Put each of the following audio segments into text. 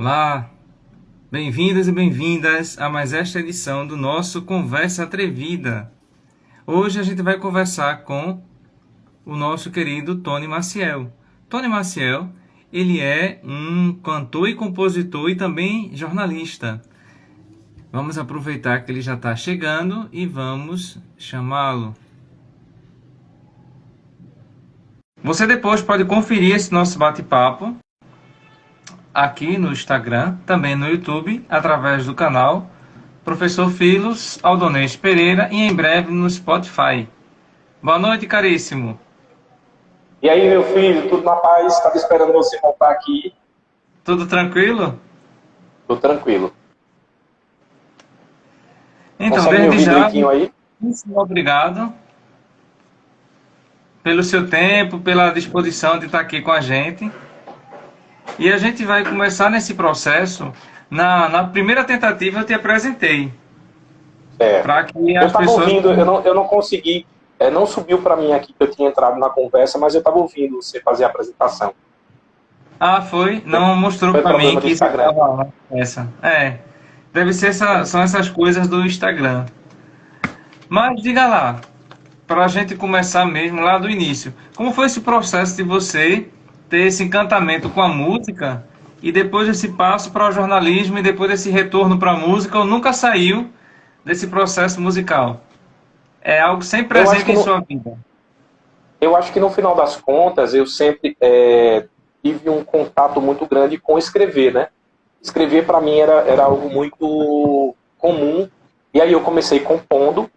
Olá, bem-vindos e bem-vindas a mais esta edição do nosso Conversa Atrevida. Hoje a gente vai conversar com o nosso querido Tony Maciel. Tony Maciel, ele é um cantor e compositor e também jornalista. Vamos aproveitar que ele já está chegando e vamos chamá-lo. Você depois pode conferir esse nosso bate-papo aqui no Instagram, também no YouTube, através do canal Professor Filos Aldonês Pereira e em breve no Spotify. Boa noite, caríssimo. E aí, meu filho, tudo na paz? Estava esperando você voltar aqui. Tudo tranquilo? Tudo tranquilo. Então, Consegue me desde ouvir já, direitinho aí? muito obrigado pelo seu tempo, pela disposição de estar aqui com a gente. E a gente vai começar nesse processo. Na primeira tentativa eu te apresentei. É. Para que Eu as estava pessoas... ouvindo, eu não consegui, não subiu para mim aqui que eu tinha entrado na conversa, mas eu estava ouvindo você fazer a apresentação. Ah, foi? Não mostrou Foi para mim problema do que você Instagram. estava lá. Essa. Deve ser são essas coisas do Instagram. Mas diga lá, para a gente começar mesmo lá do início. Como foi esse processo de você ter esse encantamento com a música e depois esse passo para o jornalismo e depois esse retorno para a música, ou nunca saiu desse processo musical? É algo sempre Eu acho presente que em no, sua vida. eu acho que no final das contas eu sempre tive um contato muito grande com escrever, né? Escrever para mim era algo muito comum. E aí eu comecei compondo.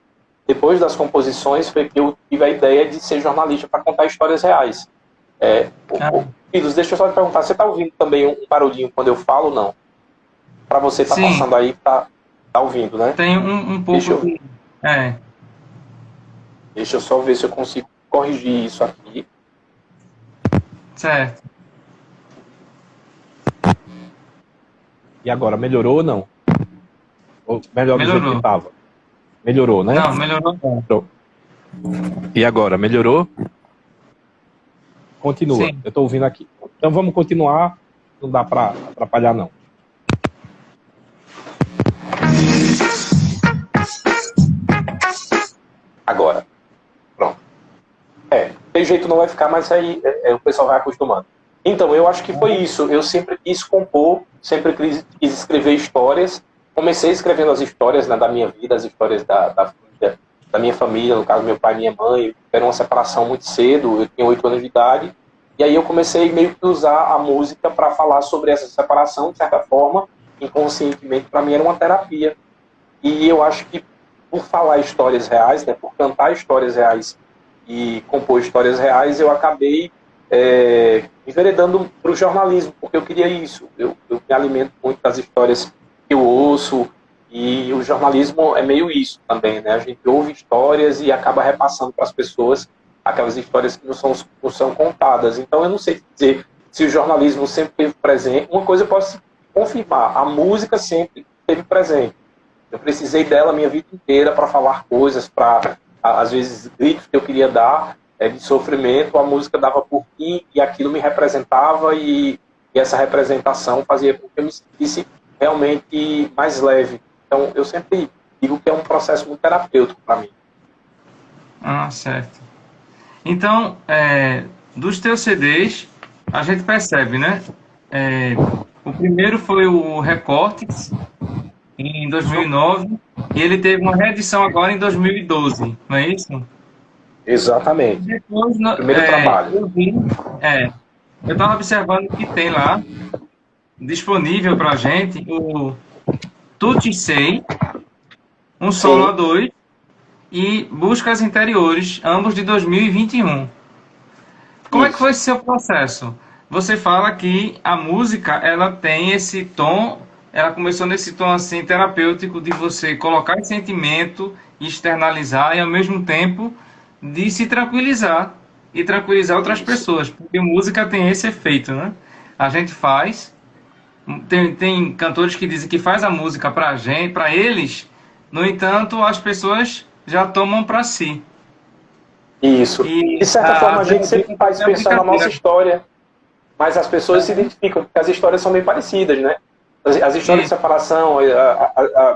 Depois das composições foi que eu tive a ideia de ser jornalista para contar histórias reais. Ah, Filhos, deixa eu só te perguntar, você está ouvindo também um barulhinho quando eu falo ou não? Para você tá sim, passando aí, tá ouvindo, né? tem um Deixa pouco eu, de... É, deixa eu só ver se eu consigo corrigir isso aqui. certo. E agora, melhorou ou não? Ou melhor do jeito que Melhorou. estava? Melhorou, né? Não, melhorou não. Pronto. E agora, melhorou? Continua, Sim. eu estou ouvindo aqui. Então vamos continuar, não dá para atrapalhar não. Agora, pronto. Tem jeito não vai ficar, mas aí o pessoal vai acostumando. Então, eu acho que foi isso. Eu sempre quis compor, sempre quis escrever histórias. Comecei escrevendo as histórias, né, da minha vida, as histórias da minha família, no caso, meu pai e minha mãe. Tiveram uma separação muito cedo, eu tinha 8 anos de idade. E aí eu comecei meio que usar a música para falar sobre essa separação, de certa forma, inconscientemente, para mim era uma terapia. E eu acho que por falar histórias reais, né, por cantar histórias reais e compor histórias reais, eu acabei enveredando para o jornalismo, porque eu queria isso. Eu me alimento muito das histórias que eu ouço, e o jornalismo é meio isso também, né? A gente ouve histórias e acaba repassando para as pessoas aquelas histórias que não são contadas. Então eu não sei dizer se o jornalismo sempre esteve presente. Uma coisa eu posso confirmar, a música sempre esteve presente. Eu precisei dela a minha vida inteira para falar coisas, para, às vezes, gritos que eu queria dar, de sofrimento, a música dava por mim e aquilo me representava e essa representação fazia com que eu me sentisse realmente mais leve. Então, eu sempre digo que é um processo muito terapêutico para mim. Ah, certo. Então, dos teus CDs, a gente percebe, né? O primeiro foi o Recortes, em 2009, e ele teve uma reedição agora em 2012, não é isso? Exatamente. Depois, Primeiro trabalho. eu estava observando que tem lá, disponível para a gente, o Tutti Sei, um solo a Sim, dois, e Buscas Interiores, ambos de 2021. Como é que foi isso. esse seu processo? Você fala que a música, ela tem esse tom, ela começou nesse tom assim terapêutico de você colocar esse sentimento, externalizar e ao mesmo tempo de se tranquilizar e tranquilizar outras Isso. pessoas, porque música tem esse efeito, né? A gente faz, tem cantores que dizem que faz a música pra gente, para eles, no entanto, as pessoas já tomam para si. Isso. De E certa a forma, a gente sempre verdadeira faz é a pensando na nossa brincadeira. história, mas as pessoas se identificam, porque as histórias são bem parecidas, né? As histórias de separação,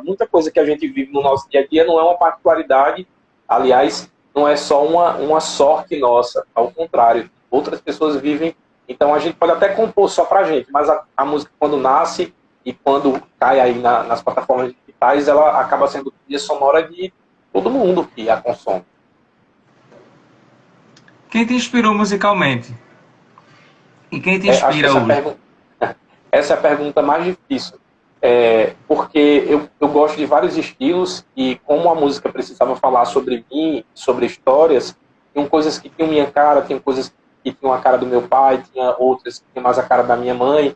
muita coisa que a gente vive no nosso dia a dia não é uma particularidade, aliás, não é só uma sorte nossa, ao contrário, outras pessoas vivem, então a gente pode até compor só pra gente, mas a música quando nasce e quando cai aí nas plataformas digitais, ela acaba sendo trilha sonora de todo mundo que a consome. Quem te inspirou musicalmente? E quem te Acho que inspira hoje? essa é a pergunta mais difícil. Porque eu gosto de vários estilos e como a música precisava falar sobre mim, sobre histórias, tinham coisas que tinham minha cara, tinham coisas que tinham a cara do meu pai, tinha outras que tinham mais a cara da minha mãe,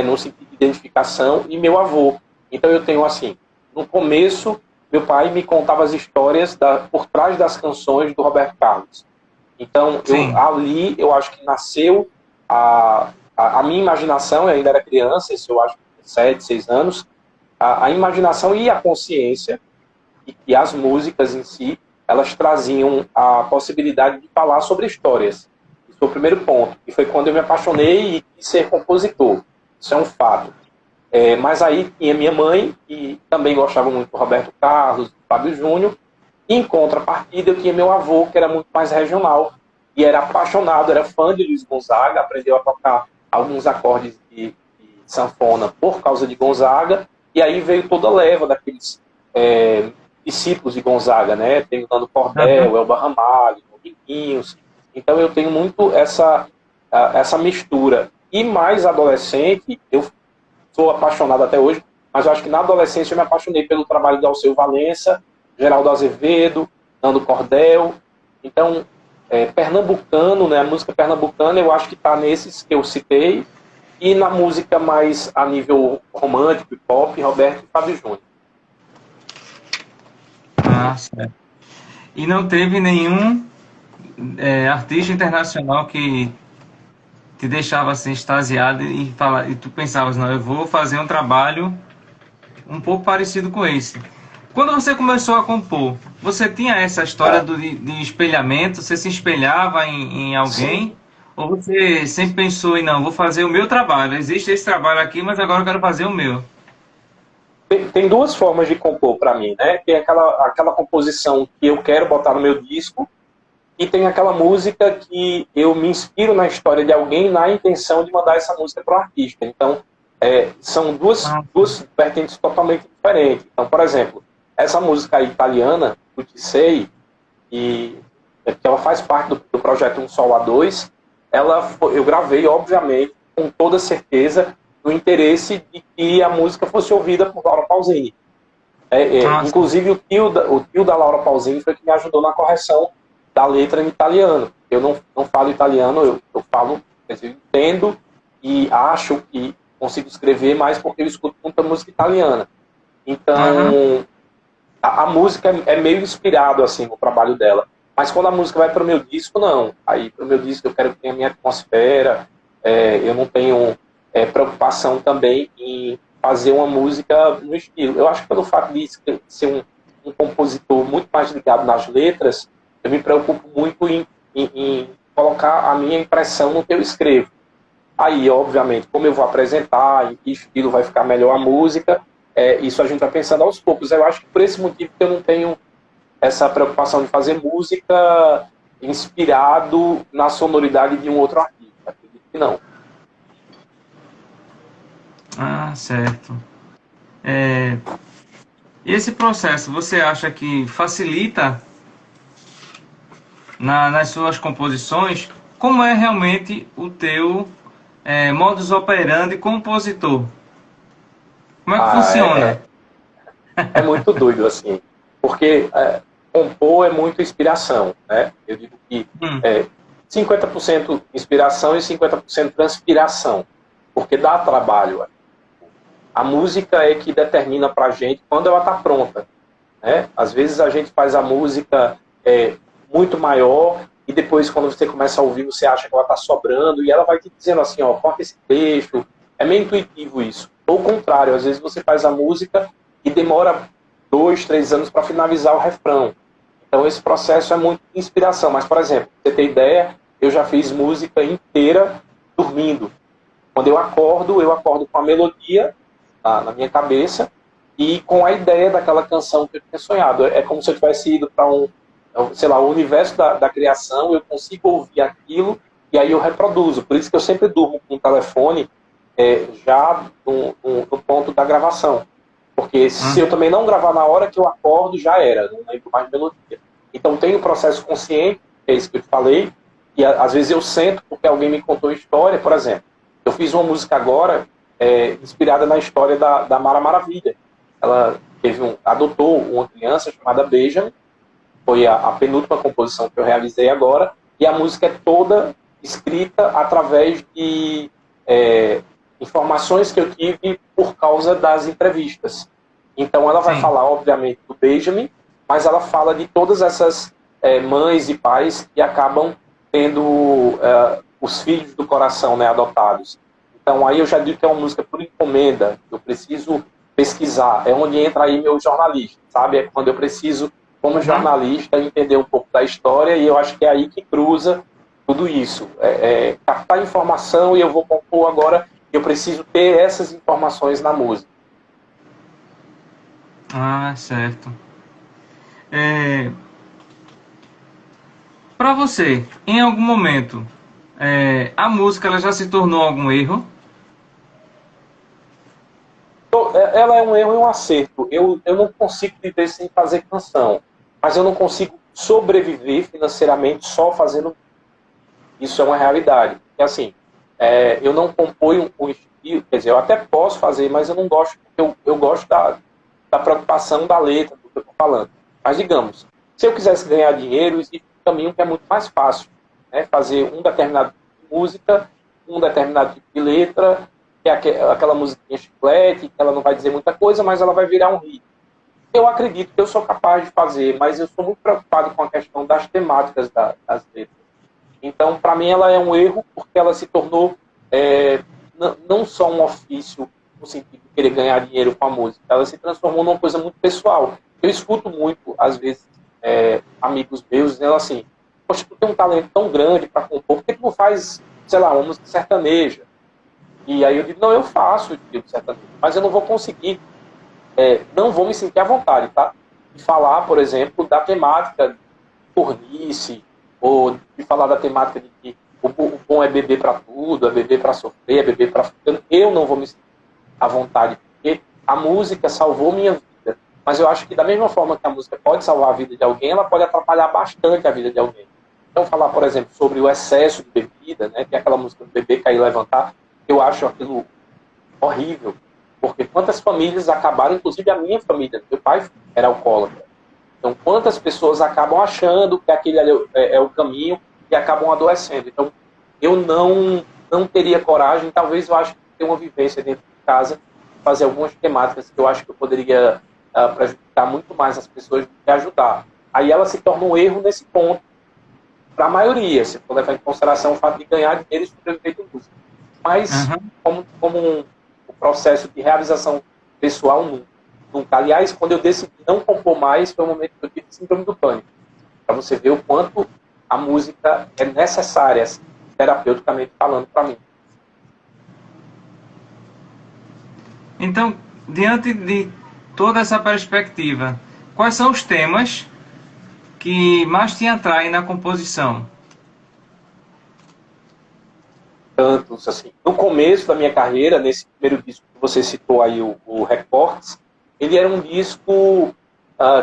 no sentido de identificação, e meu avô. Então eu tenho assim, no começo, meu pai me contava as histórias por trás das canções do Roberto Carlos. Então, Sim. ali eu acho que nasceu a minha imaginação, eu ainda era criança, isso eu acho que 7, 6 anos, a imaginação e a consciência, e as músicas em si, elas traziam a possibilidade de falar sobre histórias. Esse foi o primeiro ponto, e foi quando eu me apaixonei e quis ser compositor. Isso é um fato. Mas aí tinha minha mãe, que também gostava muito do Roberto Carlos, do Fábio Júnior, e em contrapartida eu tinha meu avô, que era muito mais regional, e era apaixonado, era fã de Luiz Gonzaga, aprendeu a tocar alguns acordes de sanfona por causa de Gonzaga, e aí veio toda a leva daqueles discípulos de Gonzaga, né? Tem o Nando Cordel, Elba Ramalho, Dominguinhos. Então eu tenho muito essa mistura. E mais adolescente, eu sou apaixonado até hoje, mas eu acho que na adolescência eu me apaixonei pelo trabalho do Alceu Valença, Geraldo Azevedo, Nando Cordel. Então, pernambucano, né? A música pernambucana eu acho que está nesses que eu citei, e na música mais a nível romântico e pop, Roberto e Fábio Júnior. Ah, certo. E não teve nenhum artista internacional que te deixava assim extasiado e tu pensavas, não, eu vou fazer um trabalho um pouco parecido com esse. Quando você começou a compor, você tinha essa história de espelhamento? Você se espelhava em Sim. alguém? Ou você sempre pensou em, não, vou fazer o meu trabalho? Existe esse trabalho aqui, mas agora eu quero fazer o meu. Tem duas formas de compor para mim, né? Tem aquela composição que eu quero botar no meu disco, e tem aquela música que eu me inspiro na história de alguém na intenção de mandar essa música para o artista. Então, são Ah, duas vertentes totalmente diferentes. Então, por exemplo, essa música italiana, o Sei, que ela faz parte do projeto Um Sol a Dois, eu gravei, obviamente, com toda certeza, no interesse de que a música fosse ouvida por Laura Pausini. sim. Inclusive, o tio da Laura Pausini foi que me ajudou na correção da letra em italiano. Eu não falo italiano, eu falo, eu entendo e acho que consigo escrever mais porque eu escuto muita música italiana. Aham. Então, a música é meio inspirado assim no trabalho dela. Mas quando a música vai para o meu disco, não. Aí para o meu disco eu quero que tenha a minha atmosfera. Eu não tenho preocupação também em fazer uma música no estilo. Eu acho que pelo fato de ser um compositor muito mais ligado nas letras, eu me preocupo muito em colocar a minha impressão no que eu escrevo. Aí, obviamente, como eu vou apresentar, em que estilo vai ficar melhor a música, isso a gente vai pensando aos poucos. Eu acho que por esse motivo que eu não tenho essa preocupação de fazer música inspirado na sonoridade de um outro artista. Acredito que não. Ah, certo. É, e esse processo, você acha que facilita nas suas composições? Como é realmente o teu modus operandi compositor? Como é que Ah, funciona? é muito doido, assim, porque compor é muito inspiração, né? Eu digo que Hum, 50% inspiração e 50% transpiração, porque dá trabalho. A música é que determina pra gente quando ela está pronta, né? Às vezes a gente faz a música muito maior e depois quando você começa a ouvir você acha que ela está sobrando e ela vai te dizendo assim, ó, corta esse trecho. É meio intuitivo isso. Ou o contrário, às vezes você faz a música e demora 2, 3 anos para finalizar o refrão. Então esse processo é muito de inspiração. Mas, por exemplo, pra você ter ideia, eu já fiz música inteira dormindo. Quando eu acordo com a melodia na minha cabeça e com a ideia daquela canção que eu tinha sonhado. É como se eu tivesse ido para sei lá, o universo da criação, eu consigo ouvir aquilo e aí eu reproduzo. Por isso que eu sempre durmo com o telefone já no ponto da gravação. Porque se eu também não gravar na hora que eu acordo, já era, não lembro mais melodia. Então tem o processo consciente, que é isso que eu te falei, e às vezes eu sento porque alguém me contou história, por exemplo. Eu fiz uma música agora inspirada na história da Mara Maravilha. Ela adotou uma criança chamada Benjamin, foi a penúltima composição que eu realizei agora, e a música é toda escrita através de informações que eu tive por causa das entrevistas. Então ela vai Sim. falar, obviamente, do Benjamin, mas ela fala de todas essas mães e pais que acabam tendo os filhos do coração, né, adotados. Então aí eu já digo que é uma música por encomenda, eu preciso pesquisar, é onde entra aí meu jornalista, sabe? É quando eu preciso, como jornalista, entender um pouco da história, e eu acho que é aí que cruza tudo isso. Captar informação, e eu vou compor agora, eu preciso ter essas informações na música. Ah, certo. Para você, em algum momento, a música ela já se tornou algum erro? Ela é um erro e um acerto. Eu não consigo viver sem fazer canção, mas eu não consigo sobreviver financeiramente só fazendo. Isso é uma realidade. Porque, assim, eu não componho um estilo, quer dizer, eu até posso fazer, mas eu não gosto, porque eu gosto da preocupação da letra, do que eu estou falando. Mas, digamos, se eu quisesse ganhar dinheiro, existe um caminho que é muito mais fácil, né? Fazer um determinado tipo de música, um determinado tipo de letra, que é aquela musiquinha chiclete, que ela não vai dizer muita coisa, mas ela vai virar um hit. Eu acredito que eu sou capaz de fazer, mas eu sou muito preocupado com a questão das temáticas das letras. Então, para mim, ela é um erro, porque ela se tornou não só um ofício no sentido de querer ganhar dinheiro com a música, ela se transformou numa coisa muito pessoal. Eu escuto muito, às vezes, amigos meus dizendo assim: poxa, tu tem um talento tão grande para compor, por que tu não faz, sei lá, uma música sertaneja? E aí eu digo: não, eu faço tipo sertanejo, mas eu não vou conseguir, não vou me sentir à vontade, tá? De falar, por exemplo, da temática de pornice, ou de falar da temática de que o bom é beber para tudo, é beber para sofrer, é beber para... Eu não vou me sentir à vontade, porque a música salvou minha vida. Mas eu acho que da mesma forma que a música pode salvar a vida de alguém, ela pode atrapalhar bastante a vida de alguém. Então, falar, por exemplo, sobre o excesso de bebida, né, que é aquela música do beber, cair e levantar, eu acho aquilo horrível. Porque quantas famílias acabaram, inclusive a minha família, meu pai era alcoólatra. Então, quantas pessoas acabam achando que aquele é o caminho e acabam adoecendo. Então, eu não teria coragem, talvez eu acho que ter uma vivência dentro de casa, fazer algumas temáticas que eu acho que eu poderia prejudicar muito mais as pessoas do que ajudar. Aí ela se torna um erro nesse ponto, para a maioria, se for levar em consideração o fato de ganhar dinheiro e sobreviver de música. Mas, como um processo de realização pessoal, nunca. Aliás, quando eu decidi não compor mais, foi o momento que eu tive síndrome do pânico. Para você ver o quanto a música é necessária, assim, terapeuticamente falando, para mim. Então, diante de toda essa perspectiva, quais são os temas que mais te atraem na composição? Tantos, assim. No começo da minha carreira, nesse primeiro disco que você citou aí, o Recortes, ele era um disco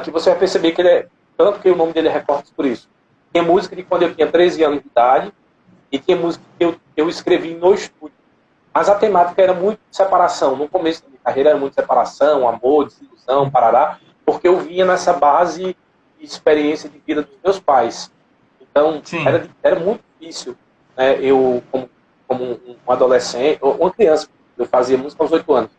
que você vai perceber que ele é, tanto que o nome dele é Recortes por isso. Tinha música de quando eu tinha 13 anos de idade e tinha música que eu escrevi no estúdio. Mas a temática era muito de separação. No começo da minha carreira era muito separação, amor, desilusão, parará, porque eu vinha nessa base de experiência de vida dos meus pais. Então, era muito difícil, né, eu, como um adolescente, ou uma criança, eu fazia música aos 8 anos.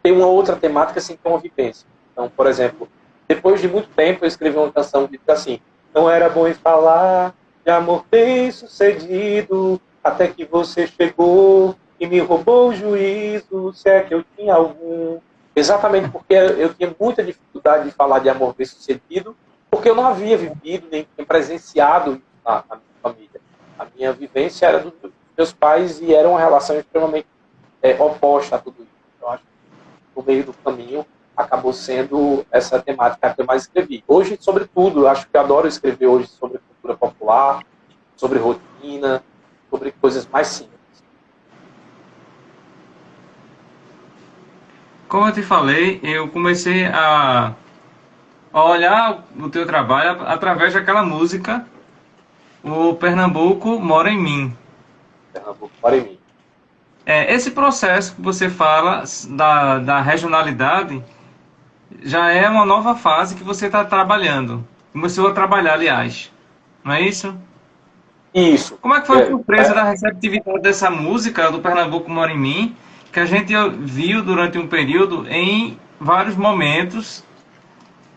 Tem uma outra temática sem ter uma vivência. Então, por exemplo, depois de muito tempo eu escrevi uma canção que diz assim: não era bom em falar de amor bem sucedido, até que você chegou e me roubou o juízo, se é que eu tinha algum. Exatamente porque eu tinha muita dificuldade de falar de amor bem sucedido, porque eu não havia vivido nem presenciado na minha família. A minha vivência era dos meus pais e era uma relação extremamente oposta a tudo isso. Eu acho. no meio do caminho, acabou sendo essa temática que eu mais escrevi. Hoje, sobretudo, eu acho que eu adoro escrever hoje sobre cultura popular, sobre rotina, sobre coisas mais simples. Como eu te falei, eu comecei a olhar o teu trabalho através daquela música, O Pernambuco Mora em Mim. Pernambuco mora em mim. Esse processo que você fala da regionalidade já é uma nova fase que você está trabalhando. Começou a trabalhar, aliás. Não é isso? Isso. Como é que foi a surpresa da receptividade dessa música do Pernambuco Mora em Mim, que a gente viu durante um período em vários momentos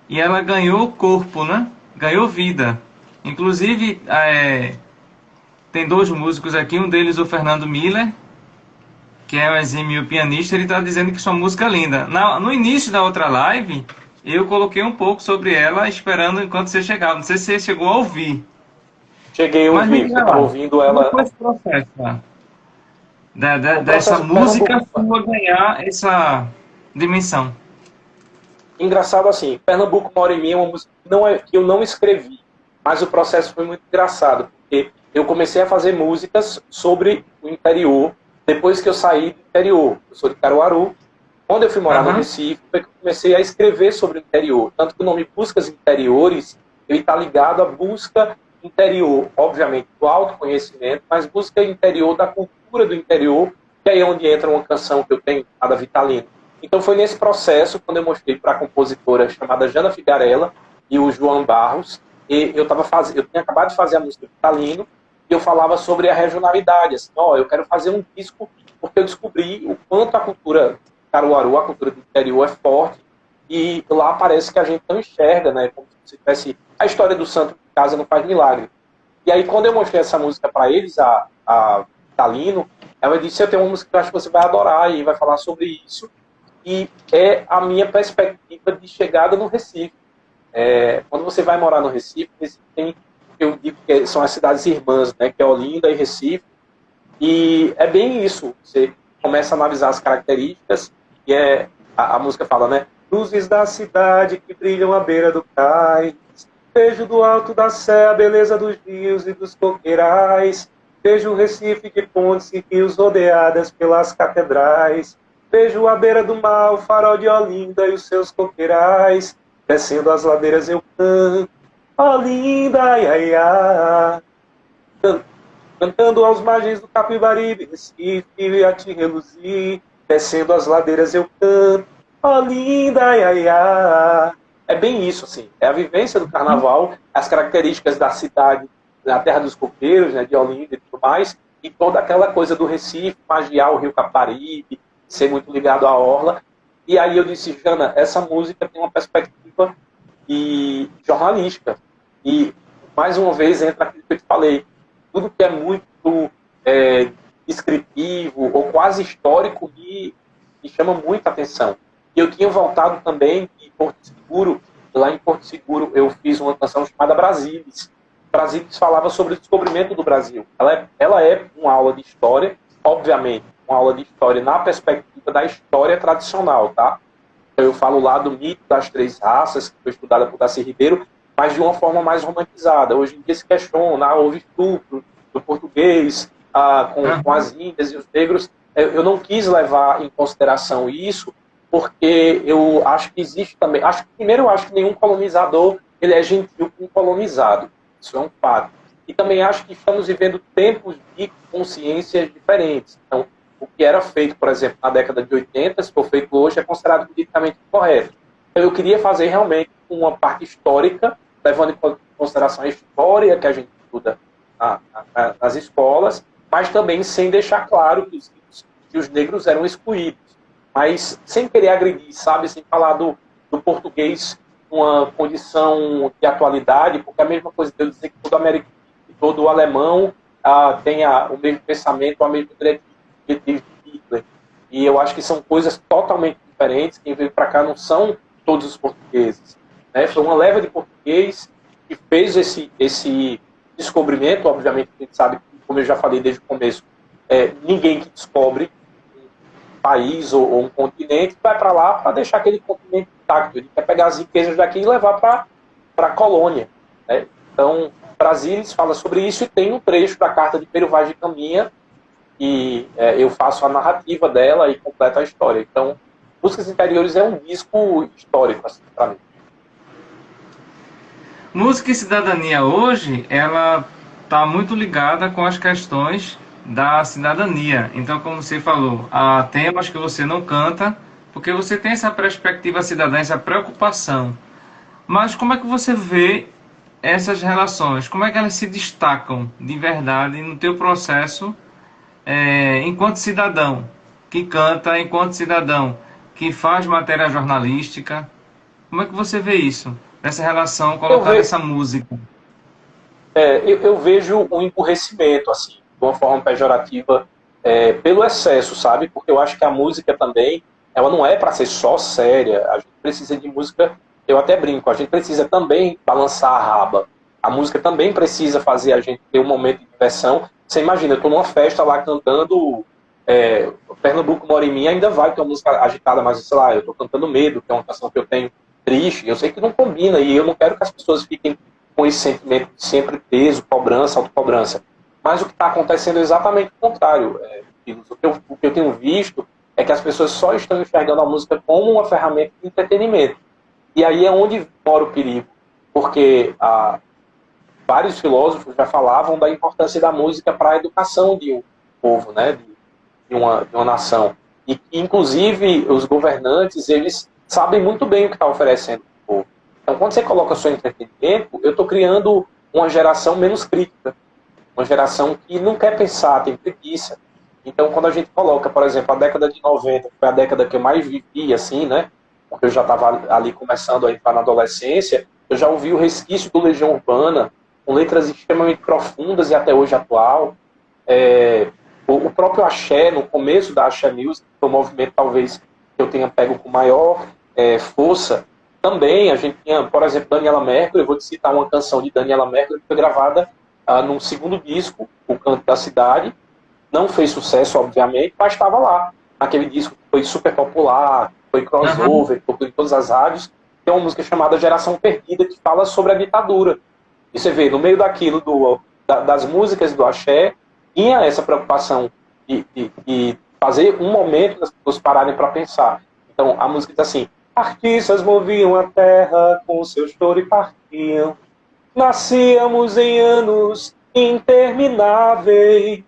e ela ganhou corpo, né? Ganhou vida. Inclusive, tem dois músicos aqui, um deles o Fernando Miller, que é um exímio pianista, ele está dizendo que sua música é linda. No início da outra live, eu coloquei um pouco sobre ela, esperando enquanto você chegava. Não sei se você chegou a ouvir. Cheguei a Mas me ouvir, eu diga estava lá, ouvindo como ela. foi esse processo, tá? O Dessa processo música Pernambuco. sua ganhar essa dimensão? Engraçado assim, Pernambuco Mora em Mim é uma música que eu não escrevi, mas o processo foi muito engraçado, porque eu comecei a fazer músicas sobre o interior depois que eu saí do interior. Eu sou de Caruaru. Quando eu fui morar no Aham. Recife, foi que eu comecei a escrever sobre o interior. Tanto que o nome Buscas Interiores, ele está ligado à busca interior, obviamente, do autoconhecimento, mas busca interior da cultura do interior, que aí é onde entra uma canção que eu tenho, a da Vitalino. Então foi nesse processo, quando eu mostrei para a compositora chamada Jana Figarella e o João Barros, e eu tinha acabado de fazer a música Vitalino, e eu falava sobre a regionalidade, assim, eu quero fazer um disco porque eu descobri o quanto a cultura Caruaru, a cultura do interior é forte, e lá parece que a gente não enxerga, né, como se tivesse a história do santo de casa não faz milagre. E aí quando eu mostrei essa música para eles, a Vitalino, ela disse, eu tenho uma música que eu acho que você vai adorar, e vai falar sobre isso, e é a minha perspectiva de chegada no Recife. Quando você vai morar no Recife, tem, eu digo que são as cidades irmãs, né, que é Olinda e Recife, e é bem isso. Você começa a analisar as características, e a música fala, né, luzes da cidade que brilham à beira do cais, vejo do alto da sé a beleza dos rios e dos coqueirais, vejo o Recife de pontes e rios rodeadas pelas catedrais, vejo à beira do mar o farol de Olinda e os seus coqueirais, descendo as ladeiras eu canto, Olinda, ia, ia. Cantando aos margens do Capibaribe, Recife, a te reluzir, descendo as ladeiras eu canto, Olinda, ia, ia. É bem isso, assim, é a vivência do carnaval, as características da cidade, da terra dos coqueiros, né, de Olinda e tudo mais, e toda aquela coisa do Recife, magiar o Rio Capibaribe, ser muito ligado à orla. E aí eu disse, Jana, essa música tem uma perspectiva jornalística. E, mais uma vez, entra aquilo que eu te falei. Tudo que é muito descritivo ou quase histórico me chama muita atenção. E eu tinha voltado também de Porto Seguro. Lá em Porto Seguro eu fiz uma canção chamada Brasílis. Brasílis falava sobre o descobrimento do Brasil. Ela é uma aula de história, obviamente, uma aula de história na perspectiva da história tradicional, tá? Eu falo lá do mito das três raças, que foi estudada por Darcy Ribeiro, mas de uma forma mais romantizada. Hoje em dia se questiona, houve estupro do português com as índias e os negros. Eu não quis levar em consideração isso, porque eu acho que existe também... Primeiro, eu acho que nenhum colonizador ele é gentil com o colonizado. Isso é um fato. E também acho que estamos vivendo tempos de consciências diferentes. Então, o que era feito, por exemplo, na década de 80, se for feito hoje, é considerado politicamente correto. Então, eu queria fazer realmente uma parte histórica, levando em consideração a história que a gente estuda nas escolas, mas também sem deixar claro que os negros eram excluídos. Mas sem querer agredir, sabe? Sem falar do português uma condição de atualidade, porque é a mesma coisa de eu dizer que todo americano, todo alemão tenha o mesmo pensamento, a mesma diretriz de Hitler. E eu acho que são coisas totalmente diferentes. Quem veio para cá não são todos os portugueses. Né? Foi uma leva de português que fez esse descobrimento. Obviamente, a gente sabe, como eu já falei desde o começo, ninguém que descobre país ou um continente, vai para lá para deixar aquele continente intacto. Ele quer pegar as riquezas daqui e levar para a colônia. Né? Então, Brasília fala sobre isso e tem um trecho da carta de Pero Vaz de Caminha e eu faço a narrativa dela e completo a história. Então, Músicas Interiores é um disco histórico, assim, para mim. Música e cidadania hoje, ela está muito ligada com as questões da cidadania. Então, como você falou, há temas que você não canta, porque você tem essa perspectiva cidadã, essa preocupação. Mas como é que você vê essas relações? Como é que elas se destacam de verdade no teu processo enquanto cidadão, que canta enquanto cidadão, que faz matéria jornalística? Como é que você vê isso? Essa relação colocada nessa música? Eu vejo um emburrecimento, assim, de uma forma pejorativa, pelo excesso, sabe? Porque eu acho que a música também, ela não é para ser só séria. A gente precisa de música, eu até brinco, a gente precisa também balançar a raba. A música também precisa fazer a gente ter um momento de diversão. Você imagina, eu estou numa festa lá cantando Pernambuco Mora em Mim, ainda vai ter uma música agitada, mas sei lá, eu estou cantando Medo, que é uma canção que eu tenho triste, eu sei que não combina, e eu não quero que as pessoas fiquem com esse sentimento de sempre peso, cobrança, autocobrança. Mas o que está acontecendo é exatamente o contrário. O que eu tenho visto é que as pessoas só estão enxergando a música como uma ferramenta de entretenimento. E aí é onde mora o perigo, porque vários filósofos já falavam da importância da música para a educação de um povo, né, de uma nação. E que, inclusive, os governantes, eles sabem muito bem o que está oferecendo para o povo. Então, quando você coloca só entretenimento, eu estou criando uma geração menos crítica, uma geração que não quer pensar, tem preguiça. Então, quando a gente coloca, por exemplo, a década de 90, que foi a década que eu mais vivi, assim, né, porque eu já estava ali começando a entrar na adolescência, eu já ouvi o resquício do Legião Urbana, com letras extremamente profundas e até hoje atual. O próprio axé, no começo da Axé Music, que foi um movimento talvez que eu tenha pego com maior força, também a gente tinha, por exemplo, Daniela Mercury. Eu vou te citar uma canção de Daniela Mercury que foi gravada num segundo disco, O Canto da Cidade. Não fez sucesso, obviamente, mas estava lá, naquele disco que foi super popular, foi crossover, tocou em todas as rádios. Tem uma música chamada Geração Perdida, que fala sobre a ditadura. E você vê, no meio daquilo, das músicas do axé, tinha essa preocupação de fazer um momento das pessoas pararem para pensar. Então, a música diz assim: artistas moviam a terra com seu choro e partiam. Nascíamos em anos intermináveis,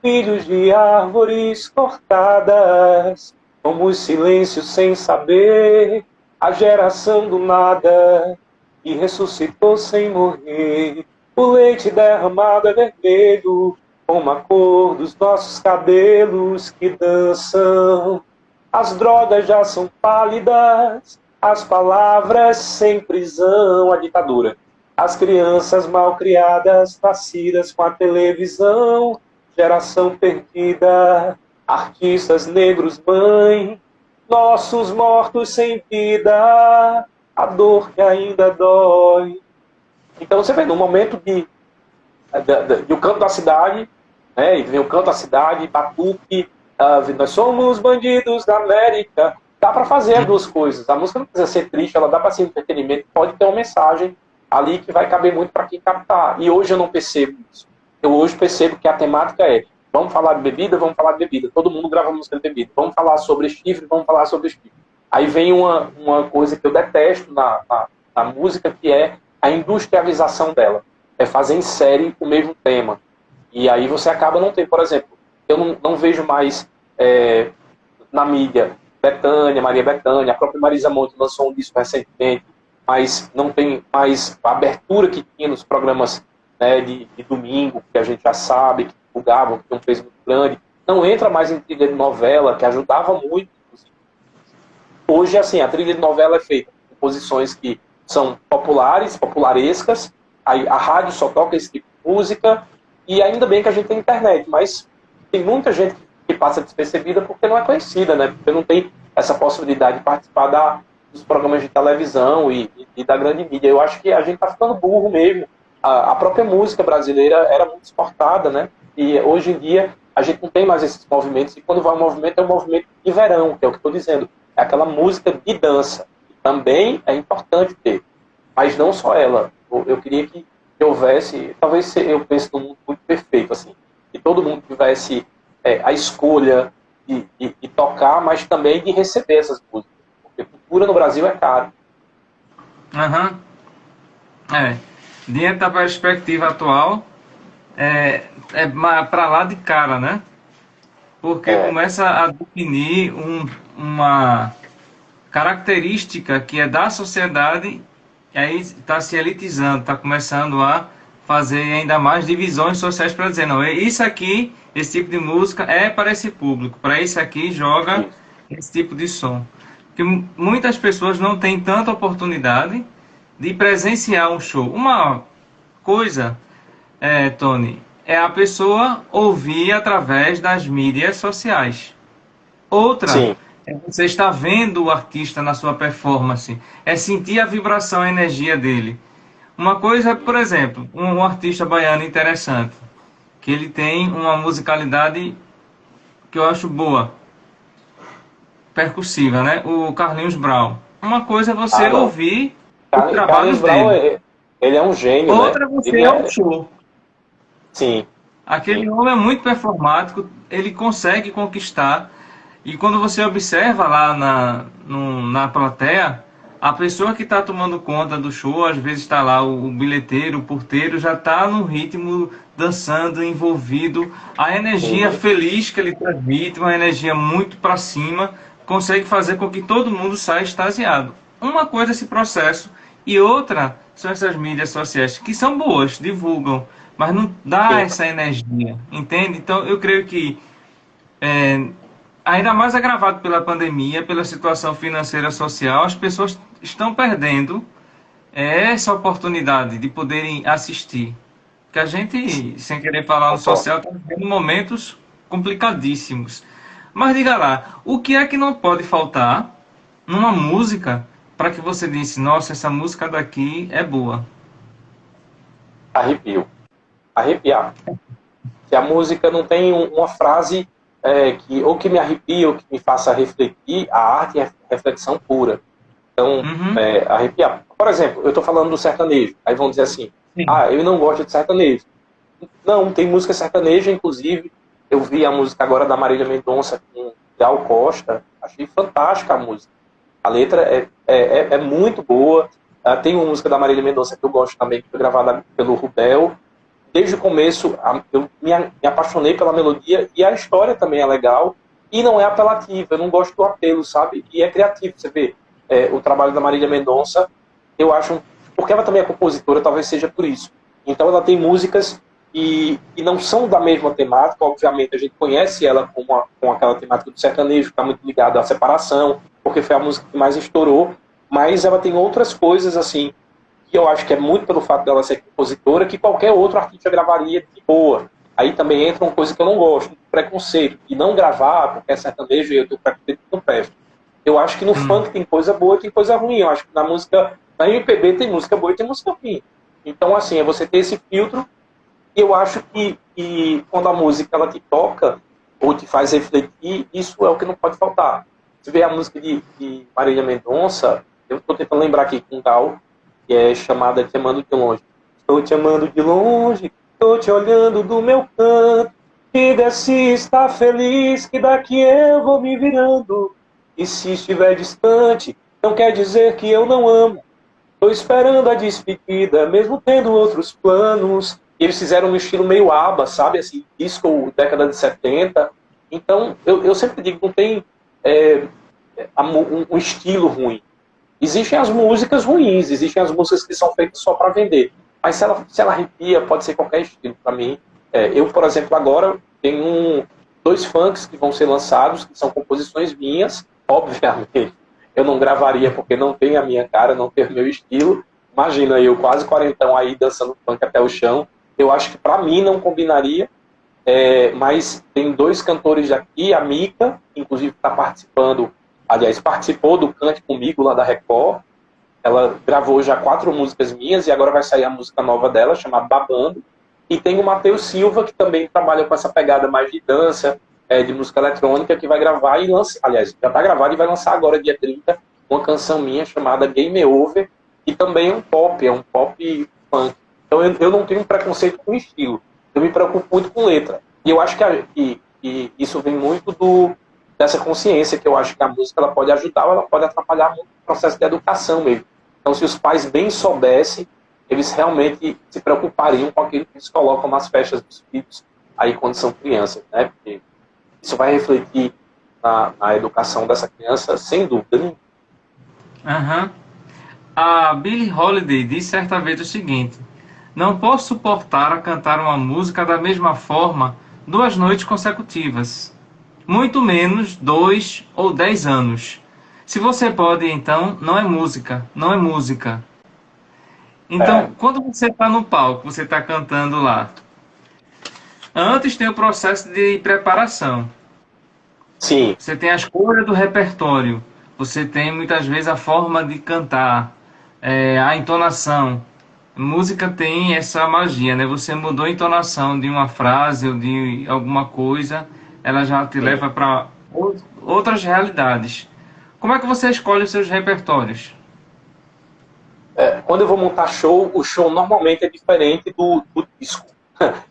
filhos de árvores cortadas, como os silêncios sem saber, a geração do nada, que ressuscitou sem morrer. O leite derramado é vermelho, como a cor dos nossos cabelos que dançam. As drogas já são pálidas, as palavras sem prisão, a ditadura. As crianças mal criadas, nascidas com a televisão, geração perdida, artistas negros, mãe, nossos mortos sem vida, a dor que ainda dói. Então você vê, no momento do canto da cidade, né, e vem o canto da cidade, batuque, nós somos bandidos da América. Dá para fazer as duas coisas. A música não precisa ser triste, ela dá para ser entretenimento, pode ter uma mensagem ali que vai caber muito para quem captar. E hoje eu não percebo isso. Eu hoje percebo que a temática vamos falar de bebida, vamos falar de bebida. Todo mundo grava música de bebida. Vamos falar sobre chifre, vamos falar sobre chifre. Aí vem uma coisa que eu detesto na música, que é a industrialização dela. É fazer em série o mesmo tema. E aí você acaba não tendo, por exemplo, eu não vejo mais na mídia Bethânia, Maria Bethânia, a própria Marisa Monte lançou um disco recentemente, mas não tem mais a abertura que tinha nos programas, né, de domingo, que a gente já sabe, que divulgavam, que tem um peso muito grande. Não entra mais em trilha de novela, que ajudava muito. Hoje, assim, a trilha de novela é feita com composições que são populares, popularescas, a rádio só toca esse tipo de música, e ainda bem que a gente tem internet, mas tem muita gente que passa despercebida porque não é conhecida, né? Porque não tem essa possibilidade de participar dos programas de televisão e da grande mídia. Eu acho que a gente está ficando burro mesmo. A própria música brasileira era muito exportada, né? E hoje em dia a gente não tem mais esses movimentos, e quando vai um movimento, é um movimento de verão, que é o que eu estou dizendo. É aquela música de dança. Também é importante ter, mas não só ela. Eu queria que houvesse, talvez eu pense num mundo muito perfeito, assim, que todo mundo tivesse a escolha de tocar, mas também de receber essas músicas. Porque cultura no Brasil é caro. Aham. É. Diante da perspectiva atual, para lá de cara, né? Porque É, começa a definir uma característica que é da sociedade, e aí está se elitizando, está começando a fazer ainda mais divisões sociais para dizer, não, isso aqui, esse tipo de música é para esse público, para esse aqui joga isso. esse tipo de som. Porque muitas pessoas não têm tanta oportunidade de presenciar um show. Uma coisa, Tony, é a pessoa ouvir através das mídias sociais. Outra Sim, é você estar vendo o artista na sua performance, é sentir a vibração, a energia dele. Uma coisa, por exemplo, um artista baiano interessante, que ele tem uma musicalidade que eu acho boa, percussiva, né? O Carlinhos Brown. Uma coisa é você não. ouvir os trabalhos Carlinhos Brown, dele. ele é um gênio, né? Outra é você Ele é um é, show. sim, Aquele sim. homem é muito performático, ele consegue conquistar. E quando você observa lá na plateia, a pessoa que está tomando conta do show, às vezes está lá o bilheteiro, o porteiro, já está no ritmo, dançando, envolvido. A energia Uhum. feliz que ele transmite, uma energia muito para cima, consegue fazer com que todo mundo saia extasiado. Uma coisa é esse processo, e outra são essas mídias sociais, que são boas, divulgam, mas não dá Sim. essa energia, entende? Então eu creio que é, ainda mais agravado pela pandemia, pela situação financeira social, as pessoas estão perdendo essa oportunidade de poderem assistir. Que a gente, sem querer falar no Concordo. social, está vivendo momentos complicadíssimos. Mas diga lá, o que é que não pode faltar numa música para que você disse, nossa, essa música daqui é boa? Arrepio. Arrepiar. Se a música não tem uma frase que ou que me arrepie ou que me faça refletir, a arte é reflexão pura. Então, Uhum, arrepiar. Por exemplo, eu estou falando do sertanejo. Aí vão dizer assim, sim. eu não gosto de sertanejo. Não, tem música sertaneja, inclusive, eu vi a música agora da Marília Mendonça com Gal Costa, achei fantástica a música. A letra é muito boa. Tem uma música da Marília Mendonça que eu gosto também, que foi gravada pelo Rubel. Desde o começo, eu me apaixonei pela melodia, e a história também é legal, e não é apelativa, eu não gosto do apelo, sabe? E é criativo, você vê. O trabalho da Marília Mendonça, eu acho, porque ela também é compositora, talvez seja por isso. Então ela tem músicas que não são da mesma temática, obviamente a gente conhece ela com aquela temática do sertanejo, que está muito ligada à separação, porque foi a música que mais estourou, mas ela tem outras coisas, assim, que eu acho que é muito pelo fato dela ser compositora, que qualquer outro artista gravaria de boa. Aí também entra uma coisa que eu não gosto, preconceito, e não gravar, porque é sertanejo e eu tenho preconceito que não presta. Eu acho que no Hum. funk tem coisa boa e tem coisa ruim. Eu acho que na música, na MPB tem música boa e tem música ruim. Então, assim, é você ter esse filtro. E eu acho que quando a música ela te toca ou te faz refletir, isso é o que não pode faltar. Você vê a música de Marília Mendonça, eu estou tentando lembrar aqui com Gal, que é chamada Te Amando de Longe. Estou te amando de longe, estou te olhando do meu canto. Diga se está feliz, que daqui eu vou me virando. E se estiver distante, não quer dizer que eu não amo. Estou esperando a despedida, mesmo tendo outros planos. E eles fizeram um estilo meio ABBA, sabe? Assim, disco década de 70. Então, eu sempre digo, não tem um estilo ruim. Existem as músicas ruins, existem as músicas que são feitas só para vender. Mas se ela arrepia, pode ser qualquer estilo. Para mim, eu, por exemplo, agora tenho dois funks que vão ser lançados, que são composições minhas, obviamente. Eu não gravaria porque não tem a minha cara, não tem o meu estilo. Imagina eu, quase quarentão aí, dançando funk até o chão. Eu acho que para mim não combinaria, mas tem dois cantores aqui, a Mica, que inclusive está participando, aliás, participou do Cante Comigo lá da Record. Ela gravou já 4 músicas minhas e agora vai sair a música nova dela, chamada Babando. E tem o Matheus Silva, que também trabalha com essa pegada mais de dança, de música eletrônica, que vai gravar e lança, aliás, já está gravado e vai lançar agora, dia 30, uma canção minha chamada Game Over, que também é um pop funk. Então eu não tenho preconceito com estilo, eu me preocupo muito com letra. E eu acho que isso vem muito dessa consciência, que eu acho que a música ela pode ajudar ou ela pode atrapalhar muito o processo de educação mesmo. Então, se os pais bem soubessem, eles realmente se preocupariam com aquilo que eles colocam nas festas dos filhos aí quando são crianças, né? Porque isso vai refletir na educação dessa criança, sem dúvida nenhuma. Aham. A Billie Holiday disse certa vez o seguinte: não posso suportar a cantar uma música da mesma forma 2 noites consecutivas, muito menos 2 ou 10 anos. Se você pode, então, não é música, não é música. Então, quando você está no palco, você está cantando lá, antes tem o processo de preparação. Sim. Você tem a escolha do repertório, você tem muitas vezes a forma de cantar, a entonação. Música tem essa magia, né? Você mudou a entonação de uma frase ou de alguma coisa, ela já te leva para outras realidades. Como é que você escolhe os seus repertórios? Quando eu vou montar show, o show normalmente é diferente do disco.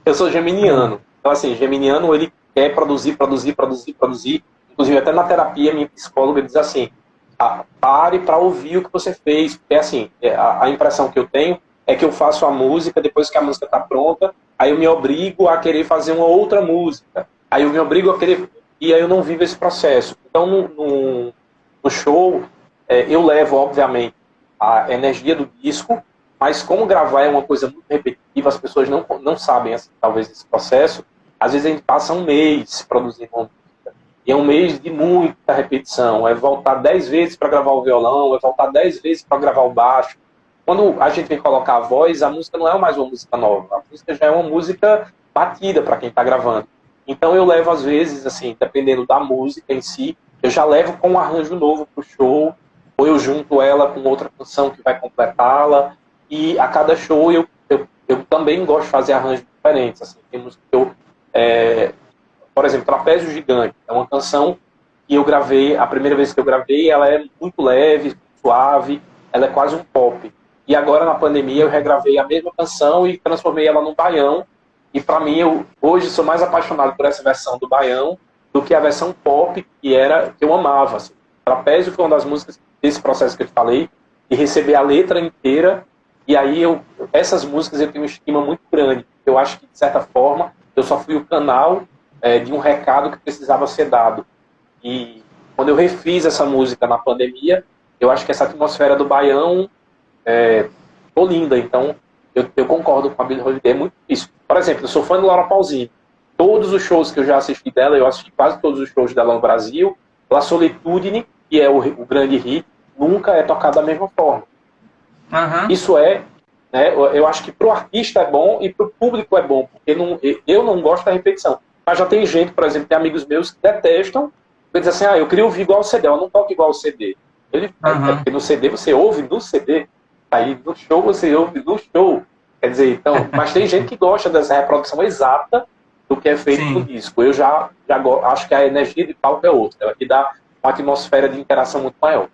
Eu sou geminiano. Então, assim, geminiano, ele quer produzir. Inclusive, até na terapia, minha psicóloga diz assim, pare para ouvir o que você fez. Porque, assim, a impressão que eu tenho é que eu faço a música, depois que a música está pronta, aí eu me obrigo a querer fazer uma outra música. Aí eu me obrigo a querer... E aí eu não vivo esse processo. Então, no show, eu levo, obviamente, a energia do disco, mas como gravar é uma coisa muito repetitiva, as pessoas não sabem, assim, talvez, esse processo. Às vezes a gente passa um mês produzindo uma música, e é um mês de muita repetição, é voltar 10 vezes para gravar o violão, é voltar 10 vezes para gravar o baixo. Quando a gente vem colocar a voz, a música não é mais uma música nova, a música já é uma música batida para quem está gravando. Então eu levo, às vezes, assim, dependendo da música em si, eu já levo com um arranjo novo para o show, ou eu junto ela com outra canção que vai completá-la, e a cada show eu também gosto de fazer arranjos diferentes. Assim, tem música que por exemplo, Trapézio Gigante, é uma canção que eu gravei, a primeira vez que eu gravei, ela é muito leve, suave, ela é quase um pop. E agora, na pandemia, eu regravei a mesma canção e transformei ela num baião, e para mim, eu hoje sou mais apaixonado por essa versão do baião do que a versão pop que eu amava. Assim. Trapézio foi uma das músicas desse processo que eu falei, de receber a letra inteira, e aí essas músicas eu tenho uma estima muito grande. Eu acho que, de certa forma, eu só fui o canal de um recado que precisava ser dado. E quando eu refiz essa música na pandemia, eu acho que essa atmosfera do baião ficou linda. Então, eu concordo com a Billie Holiday, é muito difícil. Por exemplo, eu sou fã de Laura Pausini. Todos os shows que eu já assisti dela, eu assisti quase todos os shows dela no Brasil, La Solitude, que é o grande hit, nunca é tocado da mesma forma. Uhum. Isso né, eu acho que pro artista é bom e pro público é bom, porque eu não gosto da repetição. Mas já tem gente, por exemplo, tem amigos meus que detestam, que dizem assim, eu queria ouvir igual ao CD, eu não toco igual ao CD. Porque no CD você ouve no CD, aí no show você ouve no show. Quer dizer, então, mas tem gente que gosta dessa reprodução exata do que é feito no disco. Eu já acho que a energia de palco é outra, ela que dá uma atmosfera de interação muito maior.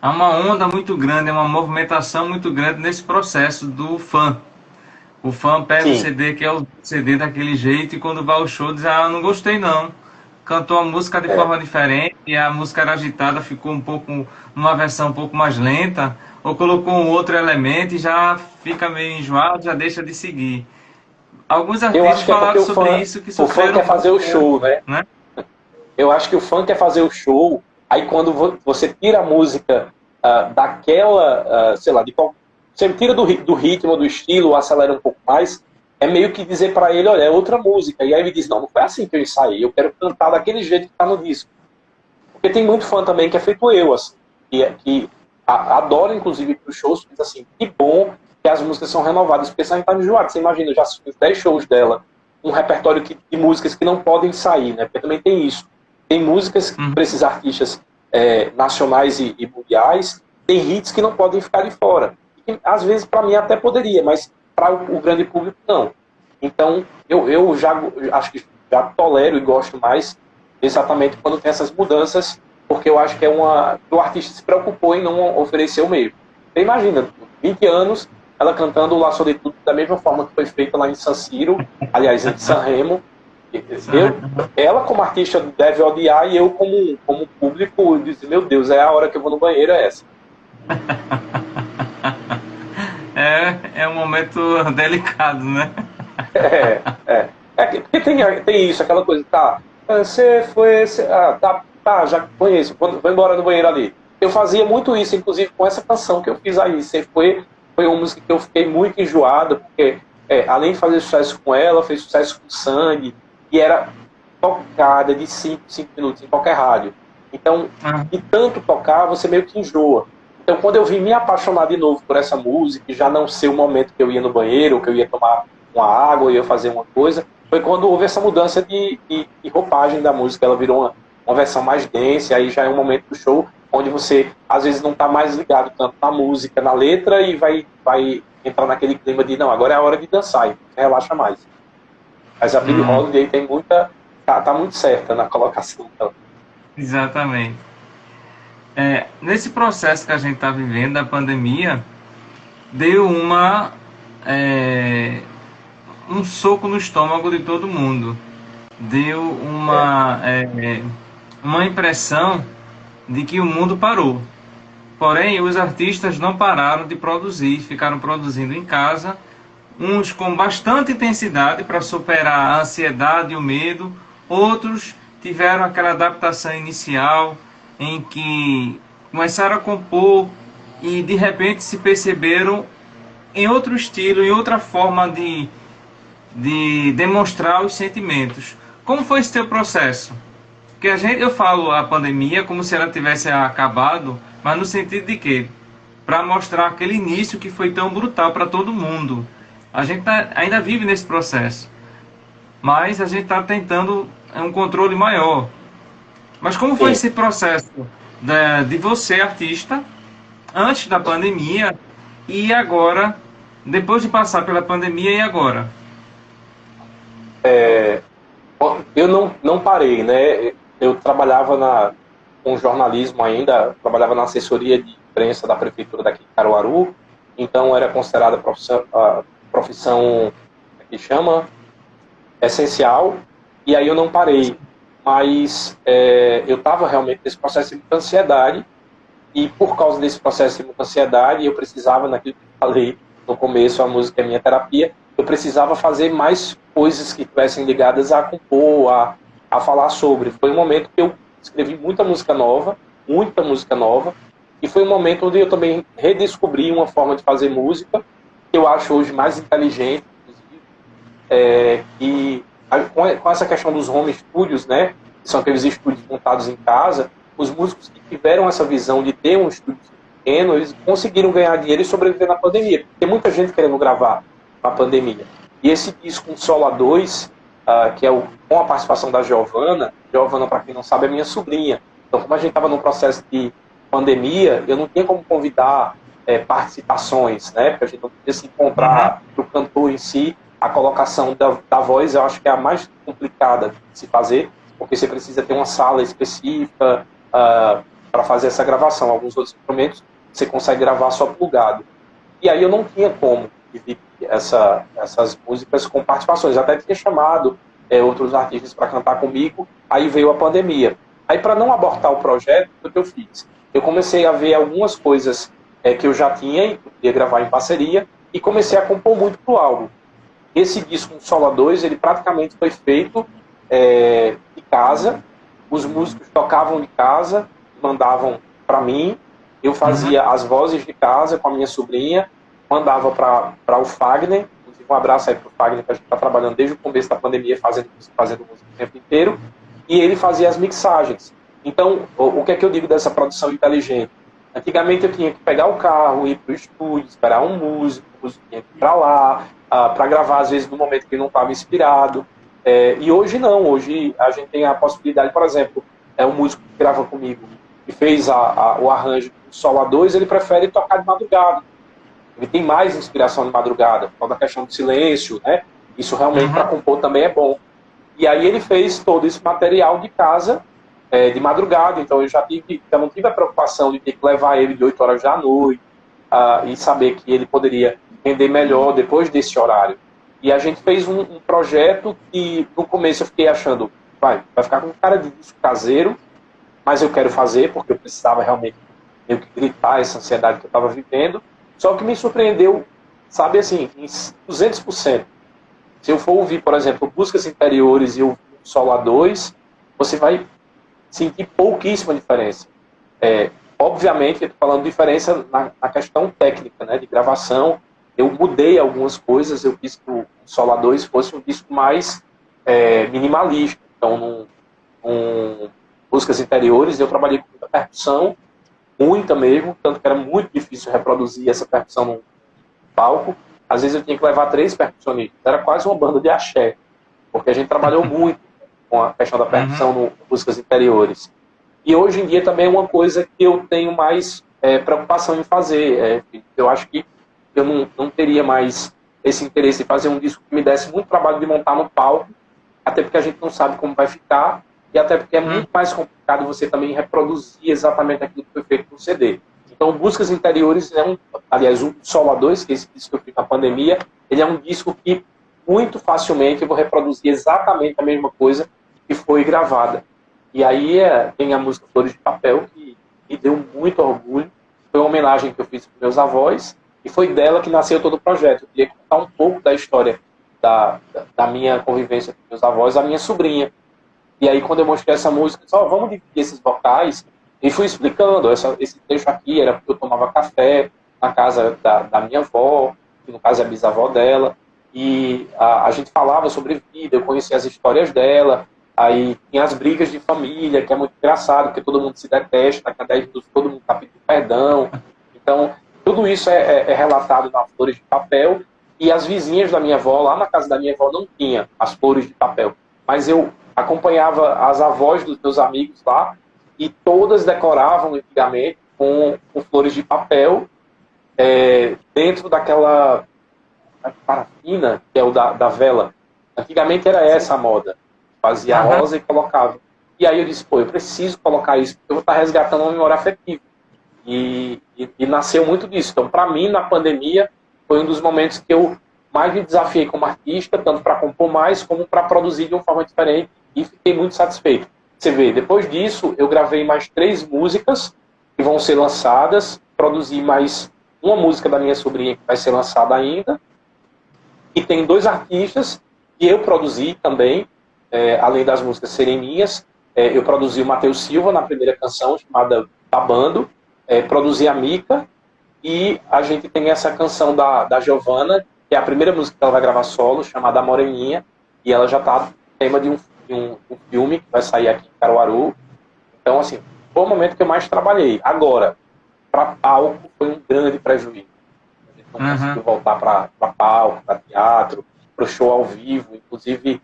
Há uma onda muito grande, uma movimentação muito grande nesse processo do fã. O fã pega o CD, que é o CD daquele jeito, e quando vai ao show diz, não gostei não. Cantou a música de forma diferente, e a música era agitada, ficou uma versão um pouco mais lenta, ou colocou um outro elemento e já fica meio enjoado, já deixa de seguir. Alguns artistas falaram sobre isso, que o fã quer fazer o show, né? Eu acho que o fã quer fazer o show, aí quando você tira a música daquela, sei lá, você tira do ritmo, do estilo, acelera um pouco mais, é meio que dizer para ele, olha, é outra música. E aí ele diz, não foi assim que eu ensaiei, eu quero cantar daquele jeito que está no disco. Porque tem muito fã também que é feito eu, assim, que adora, inclusive, ir para os shows, diz assim, que bom que as músicas são renovadas, porque você está enjoado. Você imagina, eu já assisti os 10 shows dela, um repertório de músicas que não podem sair, né? Porque também tem isso. Tem músicas para esses artistas nacionais e mundiais, tem hits que não podem ficar de fora. E, às vezes, para mim, até poderia, mas para o grande público, não. Então, eu já acho que já tolero e gosto mais exatamente quando tem essas mudanças, porque eu acho que o artista se preocupou em não oferecer o mesmo. Você imagina, 20 anos, ela cantando o La Solitude da mesma forma que foi feita lá em San Siro, aliás, em San Remo. Ela, como artista, deve odiar, e eu, como público, dizer, meu Deus, é a hora que eu vou no banheiro, é essa. É um momento delicado, né? Porque tem isso, aquela coisa, tá, você foi, tá, já conheço, vou embora no banheiro ali. Eu fazia muito isso, inclusive com essa canção que eu fiz aí, você foi uma música que eu fiquei muito enjoado, porque além de fazer sucesso com ela, fez sucesso com Sangue, e era tocada de 5 minutos em qualquer rádio. Então, de tanto tocar, você meio que enjoa. Então, quando eu vim me apaixonar de novo por essa música, e já não ser o momento que eu ia no banheiro, ou que eu ia tomar uma água, ou ia fazer uma coisa, foi quando houve essa mudança de roupagem da música. Ela virou uma versão mais densa, aí já é um momento do show onde você, às vezes, não está mais ligado tanto na música, na letra, e vai entrar naquele clima de, não, agora é a hora de dançar, e você relaxa mais. Mas a Billie Holiday tem muita... Tá muito certa na colocação. Então. Exatamente. Nesse processo que a gente está vivendo, da pandemia, deu um soco no estômago de todo mundo. Deu uma impressão de que o mundo parou. Porém, os artistas não pararam de produzir, ficaram produzindo em casa, uns com bastante intensidade para superar a ansiedade e o medo, outros tiveram aquela adaptação inicial em que começaram a compor e de repente se perceberam em outro estilo, em outra forma de demonstrar os sentimentos. Como foi esse teu processo? Porque eu falo a pandemia como se ela tivesse acabado, mas no sentido de quê? Para mostrar aquele início que foi tão brutal para todo mundo. A gente ainda vive nesse processo, mas a gente está tentando um controle maior. Mas como foi esse processo de você, artista, antes da pandemia e agora, depois de passar pela pandemia e agora? Eu não parei, né? Eu trabalhava com jornalismo ainda, trabalhava na assessoria de imprensa da prefeitura daqui de Caruaru, então era considerada profissão que chama essencial, e aí eu não parei. Mas eu estava realmente nesse processo de muita ansiedade, e por causa desse processo de muita ansiedade, eu precisava, naquilo que eu falei no começo, a música é minha terapia, eu precisava fazer mais coisas que estivessem ligadas a compor, a falar sobre. Foi um momento que eu escrevi muita música nova, e foi um momento onde eu também redescobri uma forma de fazer música, que eu acho hoje mais inteligente, inclusive, e com essa questão dos home studios, né, que são aqueles estúdios montados em casa, os músicos que tiveram essa visão de ter um estúdio pequeno, eles conseguiram ganhar dinheiro e sobreviver na pandemia. Tem muita gente querendo gravar na pandemia. E esse disco, Um Solo a Dois, que é com a participação da Giovana, para quem não sabe, é minha sobrinha. Então, como a gente estava num processo de pandemia, eu não tinha como convidar participações, né, porque a gente não podia se encontrar do cantor em si. A colocação da voz eu acho que é a mais complicada de se fazer, porque você precisa ter uma sala específica para fazer essa gravação. Alguns outros instrumentos você consegue gravar só plugado. E aí eu não tinha como dividir essas músicas com participações. Eu até tinha chamado outros artistas para cantar comigo, aí veio a pandemia. Aí, para não abortar o projeto, o que eu fiz? Eu comecei a ver algumas coisas que eu já tinha e podia gravar em parceria, e comecei a compor muito pro álbum. Esse disco, Um Solo a Dois, ele praticamente foi feito de casa. Os músicos tocavam de casa, mandavam para mim. Eu fazia as vozes de casa com a minha sobrinha, mandava para o Fagner. Inclusive, um abraço aí para o Fagner, que a gente está trabalhando desde o começo da pandemia, fazendo música o tempo inteiro. E ele fazia as mixagens. Então, o que é que eu digo dessa produção inteligente? Antigamente eu tinha que pegar o carro, ir para o estúdio, esperar um músico tinha que ir para lá, para gravar, às vezes, no momento que ele não estava inspirado. E hoje não, hoje a gente tem a possibilidade, por exemplo, um músico que grava comigo, que fez o arranjo do Solo a Dois, ele prefere tocar de madrugada. ele tem mais inspiração de madrugada, por causa da questão do silêncio, né? Isso realmente para Uhum. compor também é bom. E aí ele fez todo esse material de casa, de madrugada, então eu não tive a preocupação de ter que levar ele de 8 horas da noite, e saber que ele poderia render melhor depois desse horário. E a gente fez um projeto que no começo eu fiquei achando, vai ficar com cara de disco caseiro, mas eu quero fazer, porque eu precisava realmente meio que gritar essa ansiedade que eu estava vivendo. Só que me surpreendeu, sabe assim, em 200%. Se eu for ouvir, por exemplo, Buscas Interiores e o Solo A2, você vai sentir pouquíssima diferença. Obviamente, eu estou falando diferença na questão técnica, né, de gravação. Eu mudei algumas coisas, eu quis que o Solo A2 fosse um disco mais minimalista. Então, Músicas Interiores, eu trabalhei com muita percussão, muita mesmo, tanto que era muito difícil reproduzir essa percussão no palco. Às vezes eu tinha que levar 3 percussionistas, era quase uma banda de axé, porque a gente trabalhou muito com a questão da percussão no Músicas Interiores. E hoje em dia também é uma coisa que eu tenho mais preocupação em fazer. Eu acho que eu não teria mais esse interesse em fazer um disco que me desse muito trabalho de montar no palco, até porque a gente não sabe como vai ficar, e até porque é muito mais complicado você também reproduzir exatamente aquilo que foi feito no CD. Então, Buscas Interiores aliás, o Solo A2, que é esse disco que eu fiz na pandemia, ele é um disco que muito facilmente eu vou reproduzir exatamente a mesma coisa que foi gravada. E aí tem a música Flores de Papel, que me deu muito orgulho. Foi uma homenagem que eu fiz para meus avós, e foi dela que nasceu todo o projeto. Eu queria contar um pouco da história da minha convivência com meus avós, a minha sobrinha. E aí, quando eu mostrei essa música, eu disse, vamos dividir esses vocais. E fui explicando, esse trecho aqui era porque eu tomava café na casa da minha avó, que no caso é a bisavó dela, e a gente falava sobre vida, eu conhecia as histórias dela, aí tinha as brigas de família, que é muito engraçado, porque todo mundo se detesta, a cada 10 minutos todo mundo está pedindo perdão. Então, tudo isso é relatado nas Flores de Papel, e as vizinhas da minha avó, lá na casa da minha avó, não tinha as flores de papel. Mas eu acompanhava as avós dos meus amigos lá, e todas decoravam antigamente com flores de papel, dentro daquela parafina, que é o da vela. Antigamente era essa a moda. Fazia rosa e colocava. E aí eu disse, eu preciso colocar isso, porque eu vou estar resgatando uma memória afetiva. E nasceu muito disso. Então, para mim, na pandemia, foi um dos momentos que eu mais me desafiei como artista, tanto para compor mais, como para produzir de uma forma diferente, e fiquei muito satisfeito. Você vê, depois disso, eu gravei mais 3 músicas que vão ser lançadas, produzi mais uma música da minha sobrinha que vai ser lançada ainda, e tem 2 artistas que eu produzi também, além das músicas serem minhas. Eu produzi o Matheus Silva na primeira canção, chamada Babando, produzi a Mica, e a gente tem essa canção da Giovana, que é a primeira música que ela vai gravar solo, chamada Moreninha, e ela já está tema de um filme que vai sair aqui em Caruaru. Então, assim, foi o momento que eu mais trabalhei. Agora, para palco, foi um grande prejuízo. A gente não conseguiu voltar para palco, para teatro, para o show ao vivo. Inclusive,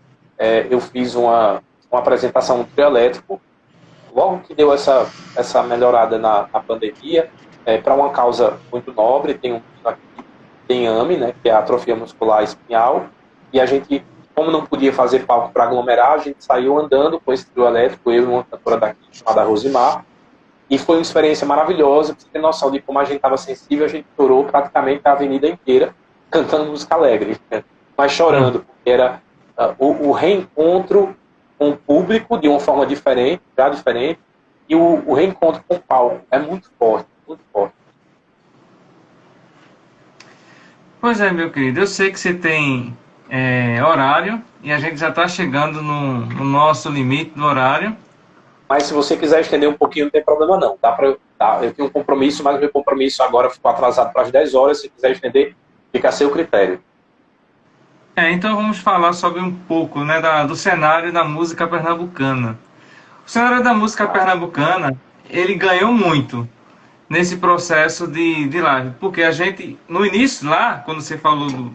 eu fiz uma apresentação no trio elétrico, logo que deu essa melhorada na pandemia, para uma causa muito nobre. Tem um aqui, tem AME, né, que é a atrofia muscular espinhal, e a gente, como não podia fazer palco para aglomerar, a gente saiu andando com esse trio elétrico, eu e uma cantora daqui chamada Rosimar, e foi uma experiência maravilhosa. Pra você ter noção de como a gente estava sensível, a gente chorou praticamente a avenida inteira, cantando música alegre, mas chorando, porque era o reencontro com o público de uma forma diferente, já diferente, e o reencontro com o palco é muito forte, muito forte. Pois é, meu querido, eu sei que você tem horário e a gente já está chegando no nosso limite do horário. Mas se você quiser estender um pouquinho, não tem problema não. Eu tenho um compromisso, mas o meu compromisso agora ficou atrasado para as 10 horas. Se quiser estender, fica a seu critério. Então vamos falar sobre um pouco, né, do cenário da música pernambucana. O cenário da música pernambucana, ele ganhou muito nesse processo de live, porque a gente, no início lá, quando você falou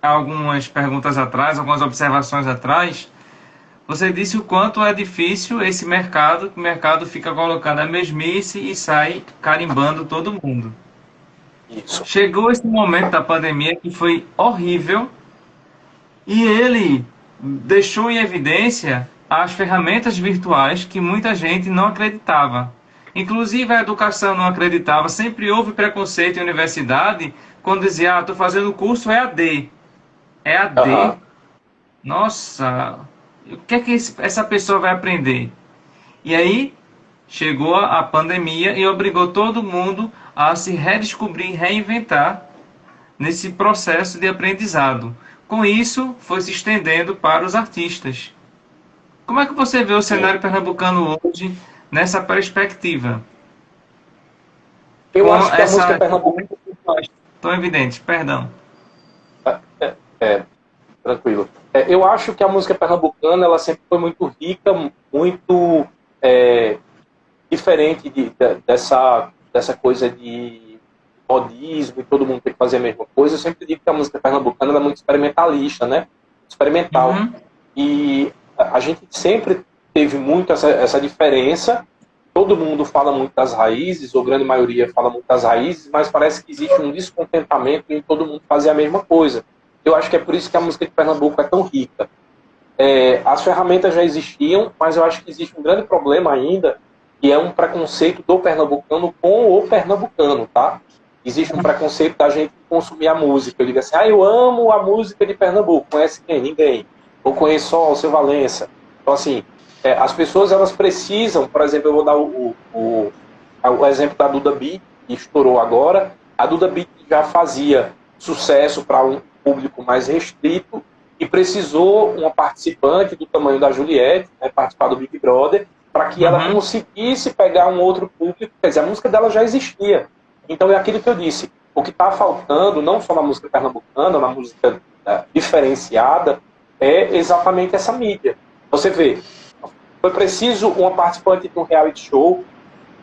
algumas perguntas atrás, algumas observações atrás, você disse o quanto é difícil esse mercado, que o mercado fica colocando a mesmice e sai carimbando todo mundo. Isso. Chegou esse momento da pandemia que foi horrível e ele deixou em evidência as ferramentas virtuais que muita gente não acreditava. Inclusive a educação não acreditava. Sempre houve preconceito em universidade quando dizia, estou fazendo curso EAD. EAD? Aham. Nossa, o que é que essa pessoa vai aprender? E aí chegou a pandemia e obrigou todo mundo a se redescobrir, reinventar nesse processo de aprendizado. Com isso, foi se estendendo para os artistas. Como é que você vê o Sim. cenário pernambucano hoje nessa perspectiva? Eu Com acho que a música essa pernambucana. tão evidente, perdão. É, é, tranquilo. Eu acho que a música pernambucana ela sempre foi muito rica, muito é, diferente dessa coisa de modismo e todo mundo tem que fazer a mesma coisa. Eu sempre digo que a música pernambucana ela é muito experimentalista, né? Experimental. Uhum, E a gente sempre teve muito essa diferença. Todo mundo fala muito das raízes, ou grande maioria fala muito das raízes, mas parece que existe um descontentamento em todo mundo fazer a mesma coisa. Eu acho que é por isso que a música de Pernambuco é tão rica. As ferramentas já existiam, mas eu acho que existe um grande problema ainda, que é um preconceito do pernambucano com o pernambucano, tá? Existe um preconceito da gente consumir a música. Eu digo assim, eu amo a música de Pernambuco. Conhece quem? Ninguém. Ou conheço só o seu Valença. Então, assim, as pessoas, elas precisam, por exemplo, eu vou dar o exemplo da Duda Beat, que estourou agora. A Duda Beat já fazia sucesso para um público mais restrito, e precisou uma participante do tamanho da Juliette, né, participar do Big Brother, para que ela uhum, conseguisse pegar um outro público. Quer dizer, a música dela já existia. Então é aquilo que eu disse. O que está faltando, não só na música pernambucana, na música diferenciada, é exatamente essa mídia. Você vê, foi preciso uma participante de um reality show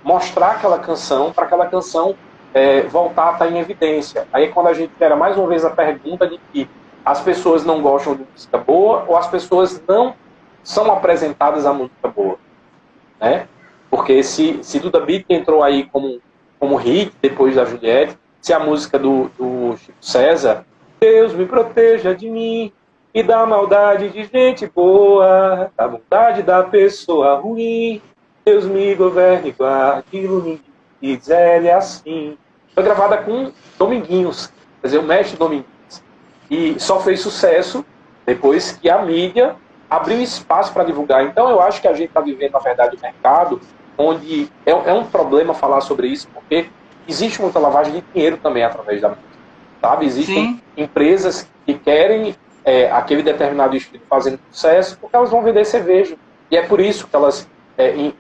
mostrar aquela canção, para aquela canção voltar a estar em evidência. Aí quando a gente gera mais uma vez a pergunta de que as pessoas não gostam de música boa ou as pessoas não são apresentadas a música boa, né? Porque se Duda Beat entrou aí como hit depois da Juliette, se a música do Chico César, Deus me proteja de mim e da maldade de gente boa, da bondade da pessoa ruim, Deus me governe e guarde, ilumine e diz assim. Foi gravada com Dominguinhos, quer dizer, o mestre Dominguinhos. E só fez sucesso depois que a mídia abriu espaço para divulgar. Então eu acho que a gente está vivendo, na verdade, um mercado onde é um problema falar sobre isso, porque existe muita lavagem de dinheiro também através da música, sabe? Existem sim, empresas que querem aquele determinado estilo fazendo sucesso porque elas vão vender cerveja. E é por isso que elas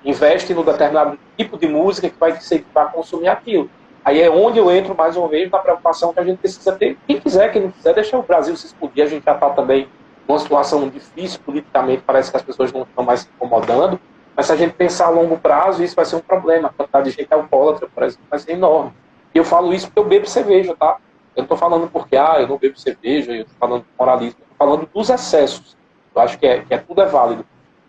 investem no determinado tipo de música que vai incentivar a consumir aquilo. Aí é onde eu entro mais uma vez na preocupação que a gente precisa ter. Quem quiser, quem não quiser, deixa o Brasil se explodir. A gente já está também numa situação difícil politicamente, parece que as pessoas não estão mais se incomodando. Mas se a gente pensar a longo prazo, isso vai ser um problema. A quantidade de gente alcoólatra, por exemplo, vai ser enorme. E eu falo isso porque eu bebo cerveja, tá? Eu não estou falando porque eu não bebo cerveja, eu estou falando de moralismo, eu estou falando dos excessos. Eu acho que tudo é válido.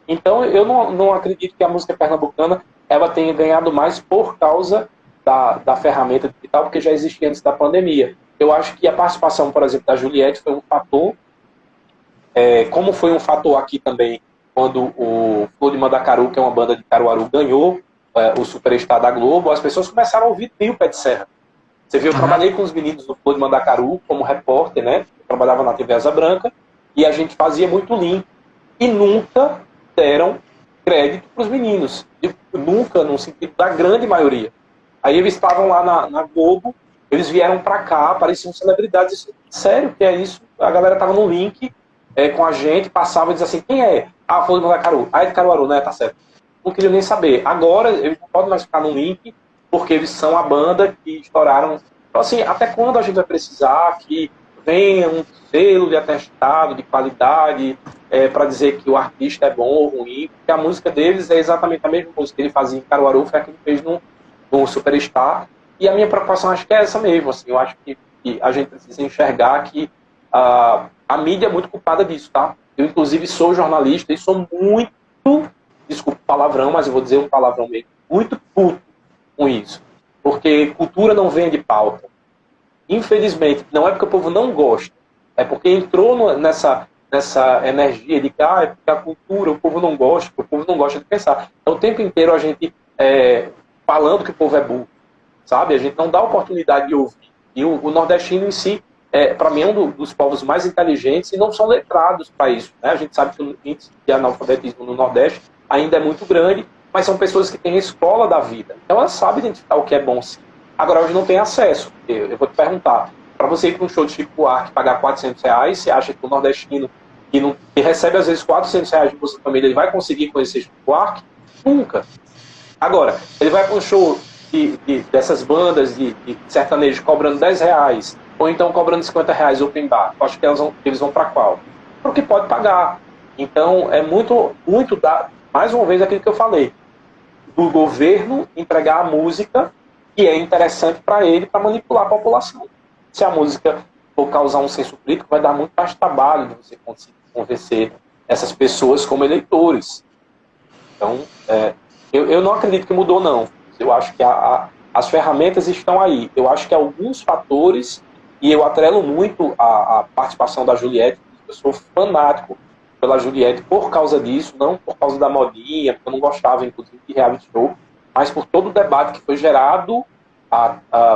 Então, eu não acredito que a música pernambucana ela tenha ganhado mais por causa da ferramenta digital, porque já existia antes da pandemia. Eu acho que a participação, por exemplo, da Juliette foi um fator, como foi um fator aqui também, quando o Flor de Mandacaru, que é uma banda de Caruaru, ganhou o Superstar da Globo, as pessoas começaram a ouvir Trio Pé de Serra. Você viu, eu uhum, trabalhei com os meninos do Flor de Mandacaru como repórter, né? Eu trabalhava na TV Asa Branca, e a gente fazia muito link. E nunca deram crédito para os meninos. Nunca, no sentido da grande maioria. Aí eles estavam lá na Globo, eles vieram para cá, pareciam celebridades. Isso, sério, que é isso? A galera tava no link com a gente, passava e dizia assim, quem é? Foi do Mandacaru. É de Caruaru, né? Tá certo. Não queria nem saber. Agora, eles não podem mais ficar no link, porque eles são a banda que estouraram. Então, assim, até quando a gente vai precisar que venha um selo de atestado, de qualidade, para dizer que o artista é bom ou ruim? Porque a música deles é exatamente a mesma música que ele fazia em Caruaru, foi a que ele fez no Superstar. E a minha preocupação acho que é essa mesmo. Assim, eu acho que a gente precisa enxergar que a mídia é muito culpada disso, tá? Eu, inclusive, sou jornalista e sou muito, desculpa o palavrão, mas eu vou dizer um palavrão mesmo, muito puto com isso. Porque cultura não vem de pauta. infelizmente, não é porque o povo não gosta, é porque entrou nessa energia de que é porque a cultura, o povo não gosta, porque o povo não gosta de pensar. Então, o tempo inteiro a gente falando que o povo é burro, sabe? A gente não dá oportunidade de ouvir. E o nordestino em si, para mim, é um dos povos mais inteligentes e não são letrados para isso. Né? A gente sabe que o índice de analfabetismo no Nordeste ainda é muito grande, mas são pessoas que têm a escola da vida. Então, elas sabem identificar o que é bom sim. Agora, hoje não tem acesso. Eu vou te perguntar, para você ir para um show de Chico Buarque pagar R$ 400, você acha que o nordestino que recebe às vezes R$ 400 de Bolsa Família, ele vai conseguir conhecer Chico Buarque? Nunca. Agora, ele vai para um show dessas bandas de sertanejo cobrando R$ 10, ou então cobrando R$ 50 open bar. Acho que eles vão para qual? Para o que pode pagar. Então, é muito mais uma vez aquilo que eu falei, do governo entregar a música que é interessante para ele, para manipular a população. Se a música for causar um senso crítico, vai dar muito mais trabalho de você conseguir convencer essas pessoas como eleitores. Então, eu não acredito que mudou, não. Eu acho que as ferramentas estão aí. Eu acho que alguns fatores, e eu atrelo muito a participação da Juliette, eu sou fanático pela Juliette por causa disso, não por causa da modinha, porque eu não gostava, inclusive, de reality show, mas por todo o debate que foi gerado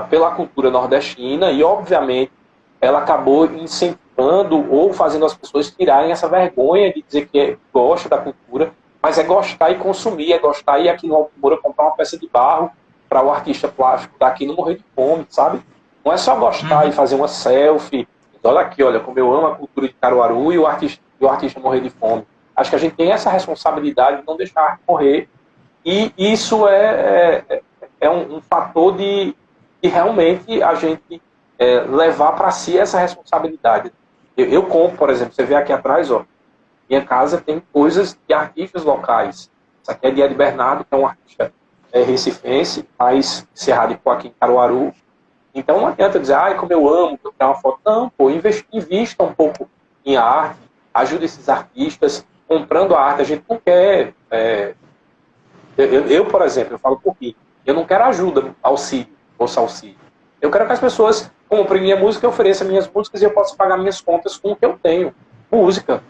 pela cultura nordestina, e, obviamente, ela acabou incentivando ou fazendo as pessoas tirarem essa vergonha de dizer que gosta da cultura, mas é gostar e consumir, é gostar e ir aqui no Alto Moura comprar uma peça de barro para o artista plástico daqui não morrer de fome, sabe? Não é só gostar e fazer uma selfie, olha aqui, olha como eu amo a cultura de Caruaru e o artista morrer de fome. Acho que a gente tem essa responsabilidade de não deixar morrer, e isso é um fator de realmente a gente levar para si essa responsabilidade. Eu compro, por exemplo, você vê aqui atrás, ó, minha casa tem coisas de artistas locais. Isso aqui é de Ed Bernardo, que é um artista recifense, mas Serradipo aqui em Caruaru. Então não adianta dizer, como eu amo, eu quero uma foto. Não, pô, invista um pouco em arte, ajude esses artistas, comprando a arte. A gente não quer... Eu, por exemplo, eu falo por mim, eu não quero ajuda, auxílio. Eu quero que as pessoas comprem minha música, ofereçam minhas músicas e eu possa pagar minhas contas com o que eu tenho. Música.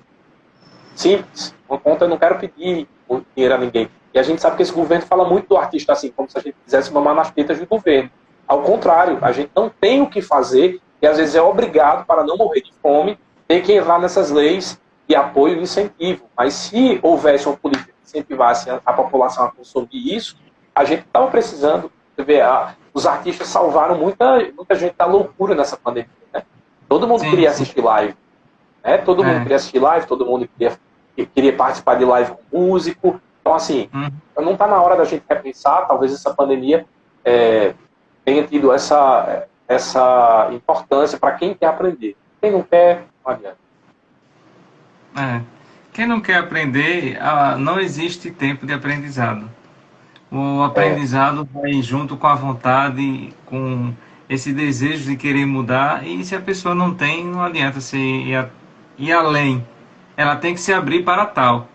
Simples. Uma conta eu não quero pedir dinheiro a ninguém. E a gente sabe que esse governo fala muito do artista assim, como se a gente quisesse mamar nas tetas do governo. Ao contrário, a gente não tem o que fazer e às vezes é obrigado, para não morrer de fome, ter que entrar nessas leis de apoio e incentivo. Mas se houvesse uma política que incentivasse a população a consumir isso, a gente estava precisando. Você vê, os artistas salvaram muita gente da loucura nessa pandemia. Né? Todo mundo queria assistir live. Né? Todo mundo queria assistir live, todo mundo queria participar de live com músico. Então, assim, não está na hora da gente repensar, talvez essa pandemia tenha tido essa importância para quem quer aprender. Quem não quer, não adianta. Quem não quer aprender, não existe tempo de aprendizado. O aprendizado vai junto com a vontade, com esse desejo de querer mudar, e se a pessoa não tem, não adianta se ir além. Ela tem que se abrir para tal.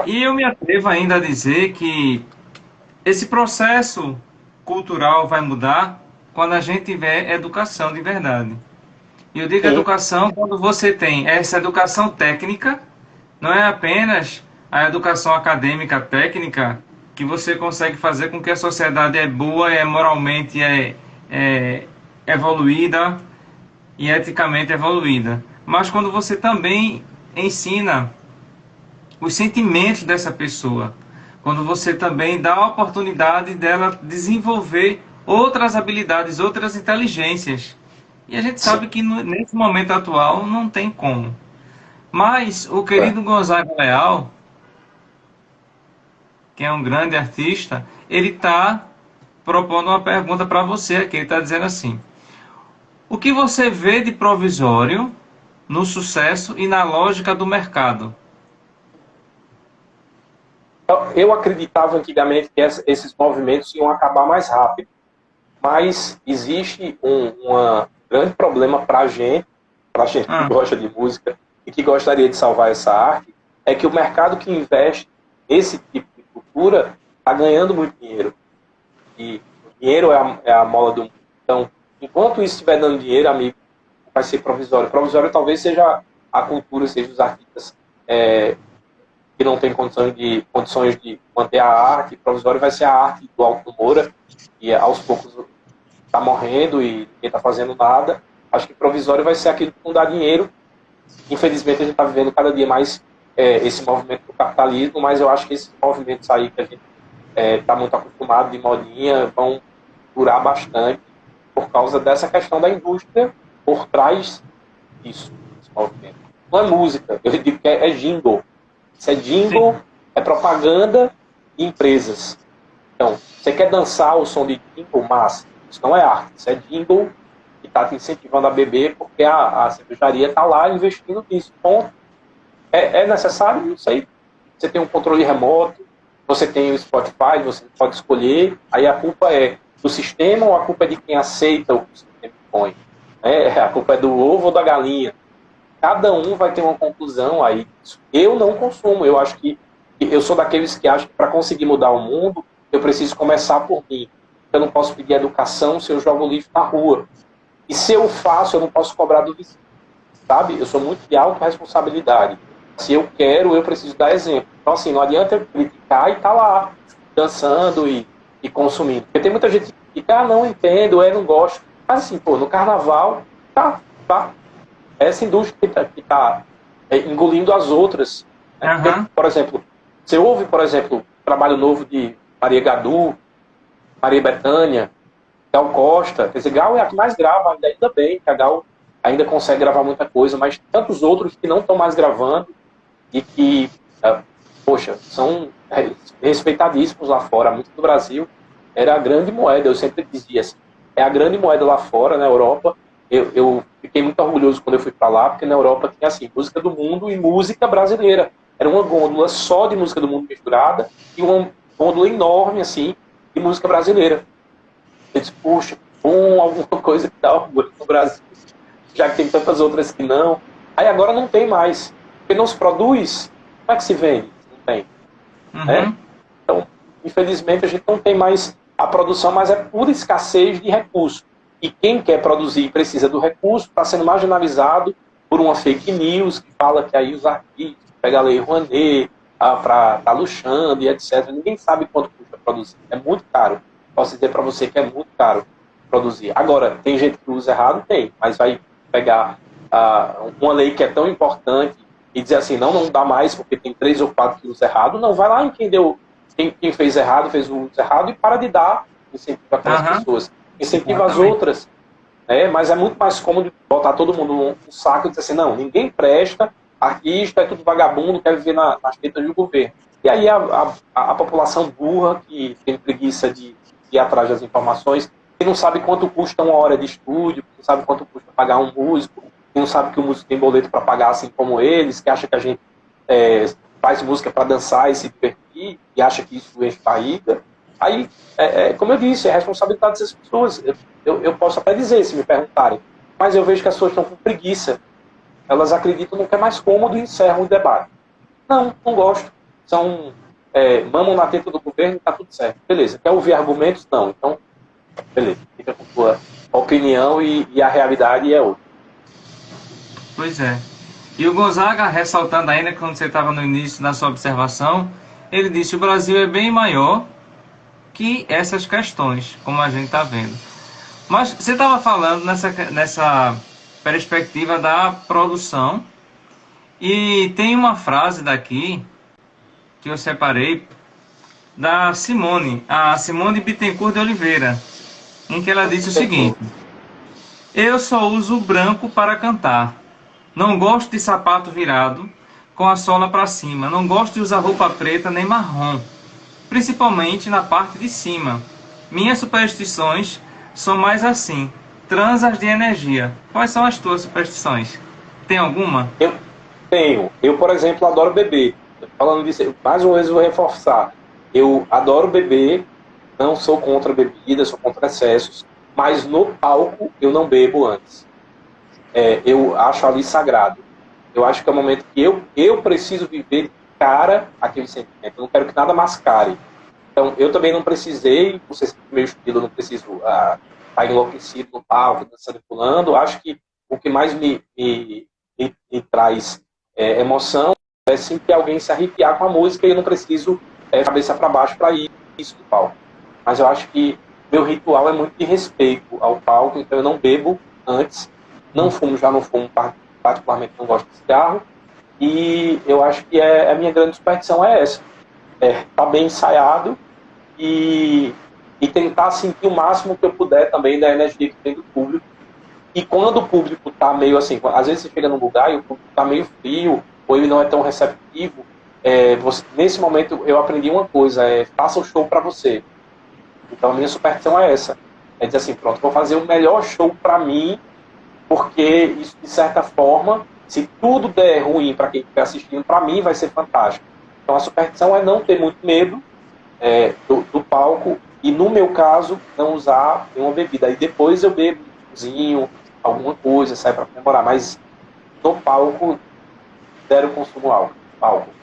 E eu me atrevo ainda a dizer que esse processo cultural vai mudar quando a gente tiver educação de verdade. E eu digo educação quando você tem essa educação técnica, não é apenas a educação acadêmica técnica, que você consegue fazer com que a sociedade é boa, moralmente evoluída e eticamente evoluída. Mas quando você também ensina os sentimentos dessa pessoa, quando você também dá a oportunidade dela desenvolver outras habilidades, outras inteligências. E a gente sabe que nesse momento atual não tem como. Mas o querido Gonzaga Leal, que é um grande artista, ele está propondo uma pergunta para você aqui. Ele está dizendo assim: o que você vê de provisório no sucesso e na lógica do mercado? Eu acreditava antigamente que esses movimentos iam acabar mais rápido, mas existe um grande problema para a gente que gosta de música e que gostaria de salvar essa arte, é que o mercado que investe nesse tipo de cultura está ganhando muito dinheiro. E o dinheiro é a mola do mundo. Então, Enquanto isso estiver dando dinheiro, amigo, vai ser provisório. Provisório talvez seja a cultura, seja os artistas que não têm condições de manter a arte. Provisório vai ser a arte do Alto Moura, e aos poucos está morrendo e ninguém está fazendo nada. Acho que provisório vai ser aquilo que não dá dinheiro. Infelizmente, a gente está vivendo cada dia mais esse movimento do capitalismo, mas eu acho que esses movimentos aí que a gente está muito acostumado de modinha vão durar bastante por causa dessa questão da indústria por trás disso, desse movimento. Não é música, eu digo que é jingle. Isso é jingle, é propaganda de empresas. Então, você quer dançar o som de jingle, massa. Isso não é arte, isso é jingle que está te incentivando a beber porque a cervejaria está lá investindo nisso. Ponto. É necessário? Não sei. Você tem um controle remoto, você tem o Spotify, você pode escolher. Aí a culpa é do sistema ou a culpa é de quem aceita o que o sistema põe? A culpa é do ovo ou da galinha? Cada um vai ter uma conclusão aí. Eu não consumo. Eu acho que eu sou daqueles que acham que para conseguir mudar o mundo, eu preciso começar por mim. Eu não posso pedir educação se eu jogo lixo na rua. E se eu faço, eu não posso cobrar do vizinho. Sabe? Eu sou muito de autorresponsabilidade. Se eu quero, eu preciso dar exemplo. Então, assim, não adianta eu criticar e estar lá, dançando e consumindo. Porque tem muita gente que fica, não entendo, não gosto. Mas, assim, no carnaval, tá. Essa indústria que está engolindo as outras. Né? Porque, por exemplo, você ouve, o trabalho novo de Maria Gadu, Maria Bethânia, Gal Costa. Quer dizer, Gal é a que mais grava, ainda bem que a Gal ainda consegue gravar muita coisa, mas tantos outros que não estão mais gravando e que, poxa, são respeitadíssimos lá fora. Muito do Brasil era a grande moeda, eu sempre dizia assim, é a grande moeda lá fora, na Europa. Eu fiquei muito orgulhoso quando eu fui para lá, porque na Europa tinha assim, música do mundo e música brasileira. Era uma gôndola só de música do mundo misturada e uma gôndola enorme, assim, de música brasileira. Eu disse, puxa, alguma coisa que dá orgulho no Brasil, já que tem tantas outras que não. Aí agora não tem mais. Porque não se produz, como é que se vende? Não tem. Né? Então, infelizmente, a gente não tem mais a produção, mas é pura escassez de recursos. E quem quer produzir e precisa do recurso está sendo marginalizado por uma fake news que fala que aí os artistas pegam a Lei Rouanet para estar luxando e etc. Ninguém sabe quanto custa produzir. É muito caro. Posso dizer para você que é muito caro produzir. Agora, tem gente que usa errado? Tem. Mas vai pegar uma lei que é tão importante e dizer assim, não dá mais porque tem 3 ou 4 que usam errado. Não, vai lá em quem fez errado, fez o uso errado e para de dar incentivo para aquelas pessoas. Incentiva as outras, né? Mas é muito mais cômodo botar todo mundo no saco e dizer assim, não, ninguém presta, artista é tudo vagabundo, quer viver nas tetas do governo. E aí a população burra, que tem preguiça de ir atrás das informações, que não sabe quanto custa uma hora de estúdio, que não sabe quanto custa pagar um músico, que não sabe que o músico tem boleto para pagar assim como eles, que acha que a gente faz música para dançar e se divertir, e acha que isso enche barriga. Aí, como eu disse, é responsabilidade dessas pessoas. Eu posso até dizer, se me perguntarem, mas eu vejo que as pessoas estão com preguiça. Elas acreditam no que é mais cômodo e encerram o debate. Não gosto. Mamam na teta do governo e está tudo certo. Beleza. Quer ouvir argumentos? Não. Então, beleza. Fica com a sua opinião e a realidade é outra. Pois é. E o Gonzaga, ressaltando ainda, quando você estava no início da sua observação, ele disse que o Brasil é bem maior que essas questões, como a gente está vendo. Mas você estava falando nessa perspectiva da produção, e tem uma frase daqui que eu separei da Simone, a Simone Bittencourt de Oliveira, em que ela disse o seguinte: eu só uso branco para cantar, não gosto de sapato virado com a sola para cima, não gosto de usar roupa preta nem marrom, principalmente na parte de cima. Minhas superstições são mais assim, transas de energia. Quais são as tuas superstições? Tem alguma? Eu tenho. Eu, por exemplo, adoro beber. Falando disso, mais uma vez eu vou reforçar. Eu adoro beber, não sou contra bebida, sou contra excessos, mas no palco eu não bebo antes. Eu acho ali sagrado. Eu acho que é o momento que eu preciso viver de cara aquele sentimento. Eu não quero que nada mascare. Então, eu também não precisei, por ser meu estilo, eu não preciso tá enlouquecido no palco, dançando e pulando. Acho que o que mais me traz emoção é sempre alguém se arrepiar com a música e eu não preciso cabeça para baixo para isso do palco. Mas eu acho que meu ritual é muito de respeito ao palco, então eu não bebo antes, não fumo, já não fumo, particularmente não gosto de cigarro, e eu acho que a minha grande superstição é essa, tá bem ensaiado e tentar sentir o máximo que eu puder também da energia que tem do público. E quando o público tá meio assim, às vezes você chega num lugar e o público tá meio frio, ou ele não é tão receptivo, nesse momento eu aprendi uma coisa, faça o show para você. Então a minha superstição é essa, é dizer assim, pronto, vou fazer o melhor show para mim, porque isso de certa forma, se tudo der ruim para quem estiver assistindo, para mim vai ser fantástico. Então a superstição é não ter muito medo do palco e no meu caso não usar nenhuma bebida. Aí depois eu bebo um vinho, alguma coisa, sai para comemorar, mas no palco zero consumo álcool.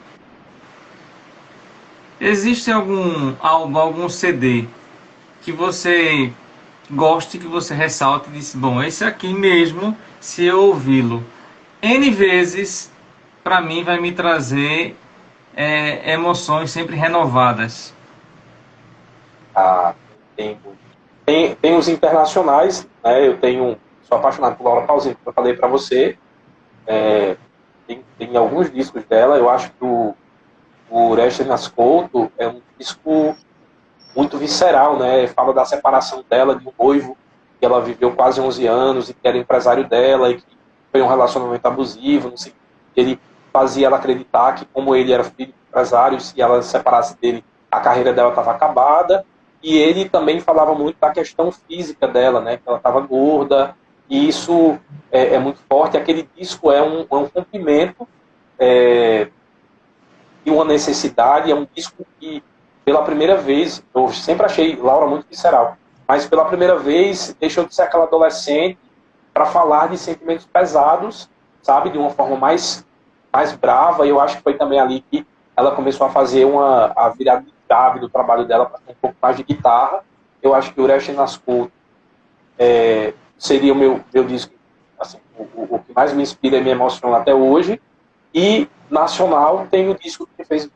Existe algum álbum, algum CD que você goste, que você ressalte e disse, bom, esse aqui mesmo, se eu ouvi-lo N vezes, para mim vai me trazer emoções sempre renovadas. Ah, tem os internacionais, né? Sou apaixonado por Laura Pausini, como eu falei para você. Tem alguns discos dela, eu acho que o Oreste Nascimento é um disco muito visceral, né? Fala da separação dela de um noivo que ela viveu quase 11 anos e que era empresário dela e que foi um relacionamento abusivo, não sei, ele fazia ela acreditar que como ele era filho de empresário, se ela se separasse dele, a carreira dela estava acabada. E ele também falava muito da questão física dela, né? Que ela estava gorda, e isso é muito forte. Aquele disco é um rompimento e uma necessidade, é um disco que, pela primeira vez, eu sempre achei Laura muito visceral, mas pela primeira vez deixou de ser aquela adolescente para falar de sentimentos pesados, sabe? De uma forma mais brava, e eu acho que foi também ali que ela começou a fazer a virada de chave do trabalho dela para ter um pouco mais de guitarra. Eu acho que o Oreste Nascimento seria o meu disco, assim, o que mais me inspira e me emociona até hoje. E nacional tem o disco que me fez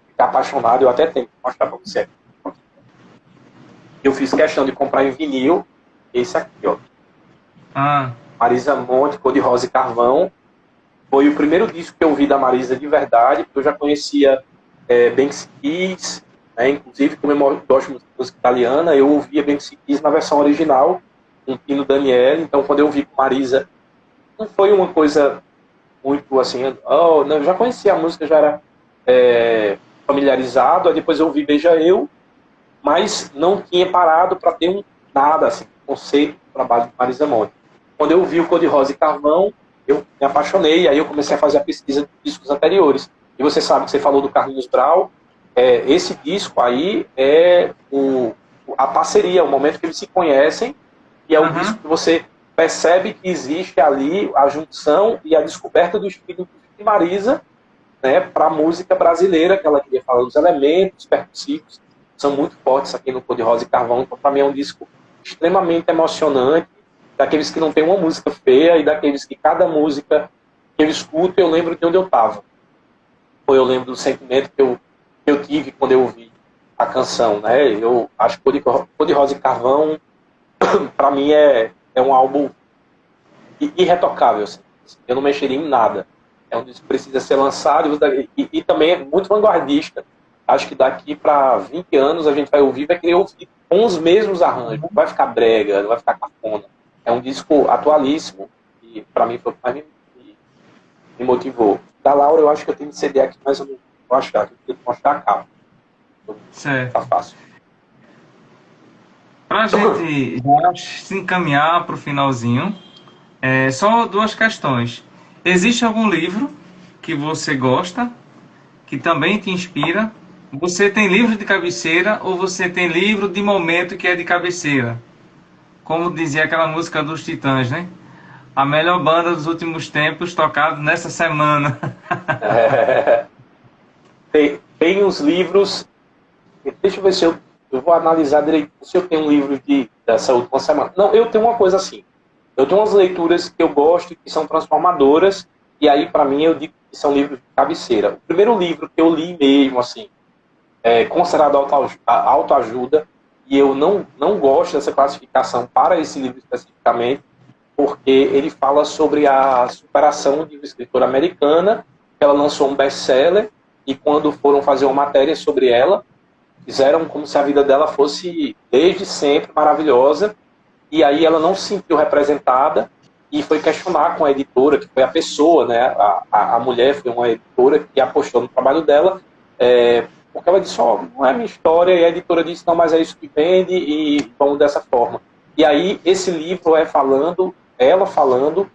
ficar apaixonado, eu até tenho que mostrar para você. Eu fiz questão de comprar em vinil, esse aqui, ó. Marisa Monte, Cor de Rosa e Carvão. Foi o primeiro disco que eu ouvi da Marisa de verdade, porque eu já conhecia Banksy Keys, né? Inclusive, como eu gosto muito de música italiana, eu ouvia Banksy Keys na versão original, com Pino Daniele. Então, quando eu ouvi com Marisa, não foi uma coisa muito assim, eu já conhecia a música, já era familiarizado, aí depois eu ouvi Beija Eu, mas não tinha parado para ter nada, assim, conceito do trabalho de Marisa Monte. Quando eu vi o Cor de Rosa e Carvão, eu me apaixonei, aí eu comecei a fazer a pesquisa de discos anteriores. E você sabe que você falou do Carlinhos Brau, esse disco aí é a parceria, o momento que eles se conhecem, e é o disco que você percebe que existe ali a junção e a descoberta do espírito de Marisa, né, para a música brasileira, que ela queria falar dos elementos percussivos, são muito fortes aqui no Cor de Rosa e Carvão. Então, para mim, é um disco extremamente emocionante, daqueles que não tem uma música feia e daqueles que cada música que eu escuto, eu lembro de onde eu estava. Ou eu lembro do sentimento que eu tive quando eu ouvi a canção, né? Eu acho que Cor de Rosa e Carvão, para mim, é um álbum irretocável. Assim. Eu não mexeria em nada. É um disco que precisa ser lançado e também é muito vanguardista. Acho que daqui para 20 anos a gente vai ouvir, vai querer ouvir com os mesmos arranjos. Não vai ficar brega, não vai ficar cafona. É um disco atualíssimo e para mim foi o que mais me motivou. Da Laura, eu acho que eu tenho que CD aqui, mas eu não vou achar, eu tenho que mostrar a capa. Certo. Tá fácil. Para a gente já se encaminhar para o finalzinho, só duas questões. Existe algum livro que você gosta, que também te inspira? Você tem livro de cabeceira ou você tem livro de momento que é de cabeceira? Como dizia aquela música dos Titãs, né? A melhor banda dos últimos tempos tocado nessa semana. Tem uns livros. Deixa eu ver se eu vou analisar direito se eu tenho um livro de dessa última semana. Não, eu tenho uma coisa assim. Eu tenho umas leituras que eu gosto, que são transformadoras, e aí, para mim, eu digo que são livros de cabeceira. O primeiro livro que eu li mesmo, assim, é considerado autoajuda, e eu não gosto dessa classificação para esse livro especificamente, porque ele fala sobre a superação de uma escritora americana. Ela lançou um best-seller, e quando foram fazer uma matéria sobre ela, fizeram como se a vida dela fosse, desde sempre, maravilhosa, e aí ela não se sentiu representada, e foi questionar com a editora, que foi a pessoa, né? A mulher foi uma editora que apostou no trabalho dela, porque ela disse, não é minha história, e a editora disse, não, mas é isso que vende, e vamos dessa forma. E aí esse livro é ela falando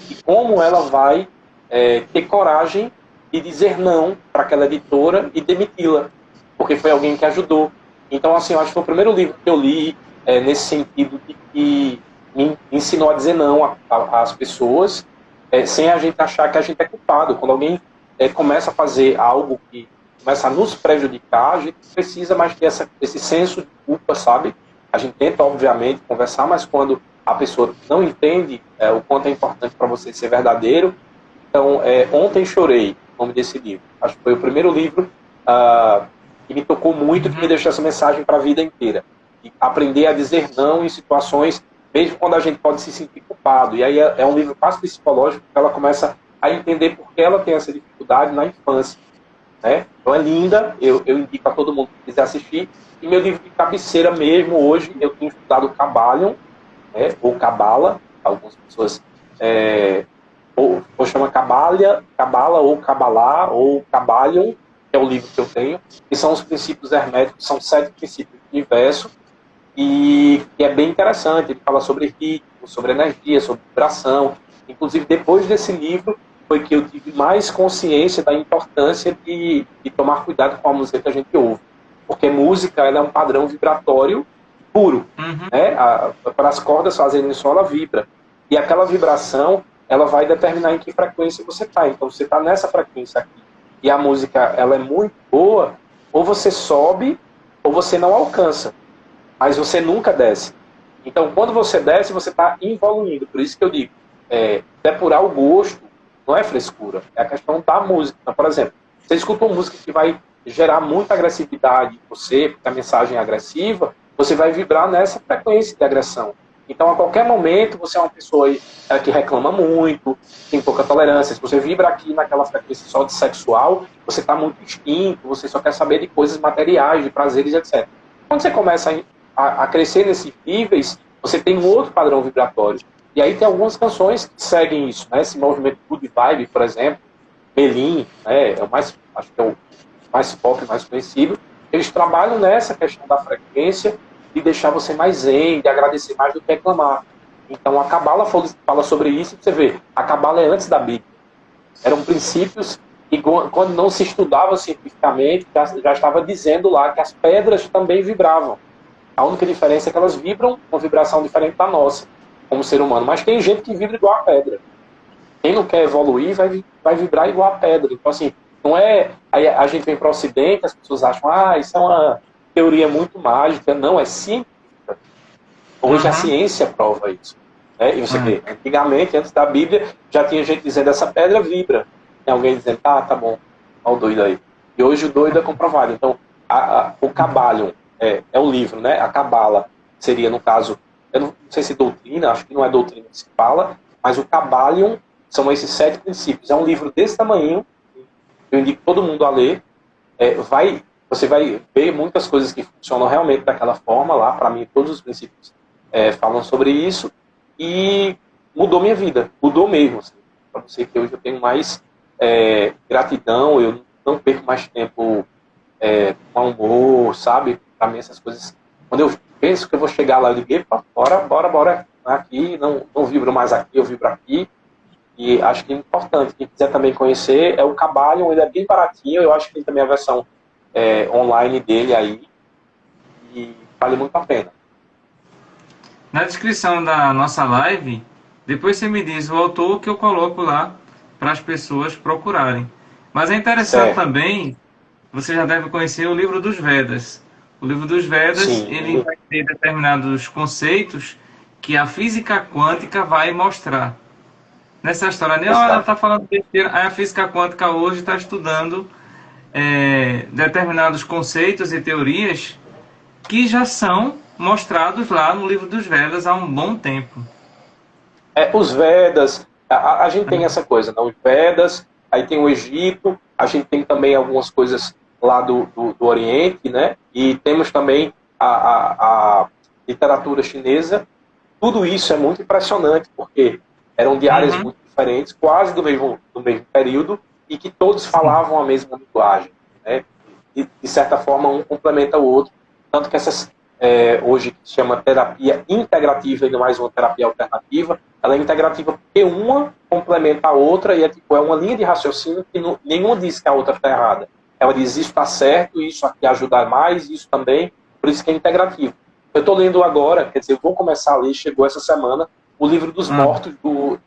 de como ela vai ter coragem de dizer não para aquela editora e demiti-la, porque foi alguém que ajudou. Então, assim, eu acho que foi o primeiro livro que eu li nesse sentido de que me ensinou a dizer não às pessoas, sem a gente achar que a gente é culpado. Quando alguém começa a fazer algo que começa a nos prejudicar, a gente precisa mais ter esse senso de culpa, sabe? A gente tenta, obviamente, conversar, mas quando a pessoa não entende o quanto é importante para você ser verdadeiro. Então, Ontem Chorei, o nome desse livro. Acho que foi o primeiro livro que me tocou muito, que me deixou essa mensagem para a vida inteira. E aprender a dizer não em situações, mesmo quando a gente pode se sentir culpado. E aí é um livro quase psicológico, porque ela começa a entender por que ela tem essa dificuldade na infância. Né? Então é linda, eu indico a todo mundo que quiser assistir. E meu livro de cabeceira mesmo, hoje, eu tenho estudado Kybalion, né? Ou Cabala, algumas pessoas ou chama Cabala, ou Cabalá, ou Kybalion, que é o livro que eu tenho, que são os princípios herméticos, são 7 princípios do universo, e é bem interessante. Ele fala sobre ritmo, sobre energia, sobre vibração. Inclusive, depois desse livro, foi que eu tive mais consciência da importância de tomar cuidado com a música que a gente ouve. Porque música, ela é um padrão vibratório puro. Né? Para as cordas fazerem som, ela vibra. E aquela vibração, ela vai determinar em que frequência você está. Então, você está nessa frequência aqui, e a música ela é muito boa, ou você sobe, ou você não alcança. Mas você nunca desce. Então, quando você desce, você está evoluindo. Por isso que eu digo, depurar o gosto não é frescura, é a questão da música. Então, por exemplo, você escuta uma música que vai gerar muita agressividade em você, porque a mensagem é agressiva, você vai vibrar nessa frequência de agressão. Então, a qualquer momento, você é uma pessoa que reclama muito, tem pouca tolerância. Se você vibra aqui naquela frequência só de sexual, você está muito extinto, você só quer saber de coisas materiais, de prazeres, etc. Quando você começa a crescer nesses níveis, você tem um outro padrão vibratório. E aí tem algumas canções que seguem isso, né? Esse movimento Good Vibe, por exemplo, Melim, né? Acho que é o mais pop, mais conhecido. Eles trabalham nessa questão da frequência, de deixar você mais zen, de agradecer mais do que reclamar. Então a Cabala fala sobre isso, e você vê, a Cabala é antes da Bíblia. Eram princípios que, quando não se estudava cientificamente, já estava dizendo lá que as pedras também vibravam. A única diferença é que elas vibram uma vibração diferente da nossa, como ser humano. Mas tem gente que vibra igual a pedra. Quem não quer evoluir vai vibrar igual a pedra. Então, assim, não é... Aí a gente vem para o Ocidente, as pessoas acham, isso é uma teoria muito mágica. Não, é científica. Hoje a ciência prova isso. Né? E você vê, antigamente, antes da Bíblia, já tinha gente dizendo, essa pedra vibra. Tem alguém dizendo, tá bom, olha o doido aí. E hoje o doido é comprovado. Então, o Kybalion é o livro, né? A Cabala seria, no caso, eu não sei se doutrina, acho que não é doutrina que se fala, mas o Kybalion são esses 7 princípios. É um livro desse tamanho, eu indico todo mundo a ler. Você vai ver muitas coisas que funcionam realmente daquela forma lá. Para mim, todos os princípios falam sobre isso, e mudou minha vida, mudou mesmo. Assim. Para você que hoje eu tenho mais gratidão, eu não perco mais tempo com humor, sabe? Para mim, essas coisas, quando eu penso que eu vou chegar lá, eu digo, bora, aqui, não vibro mais aqui, eu vibro aqui. E acho que é importante, quem quiser também conhecer, o Kybalion, ele é bem baratinho, eu acho que tem também a versão online dele aí, e vale muito a pena. Na descrição da nossa live, depois você me diz o autor, que eu coloco lá para as pessoas procurarem. Mas é interessante também, você já deve conhecer o livro dos Vedas. O livro dos Vedas, Sim. ele vai ter determinados conceitos que a física quântica vai mostrar. Nessa história, nem ela Exato. está falando besteira, aí a física quântica hoje está estudando determinados conceitos e teorias que já são mostrados lá no livro dos Vedas há um bom tempo. Os Vedas, a gente tem essa coisa, não? Os Vedas, aí tem o Egito, a gente tem também algumas coisas lá do Oriente, né? E temos também a literatura chinesa. Tudo isso é muito impressionante, porque eram de áreas muito diferentes, quase do mesmo período, e que todos falavam a mesma linguagem, né? E, de certa forma, um complementa o outro. Tanto que essas, hoje se chama terapia integrativa e não mais uma terapia alternativa, ela é integrativa porque uma complementa a outra e é uma linha de raciocínio que nenhuma diz que a outra está errada. Ela diz isso está certo, isso aqui ajuda mais, isso também, por isso que é integrativo. Eu estou lendo agora, quer dizer, eu vou começar a ler, chegou essa semana, o livro dos mortos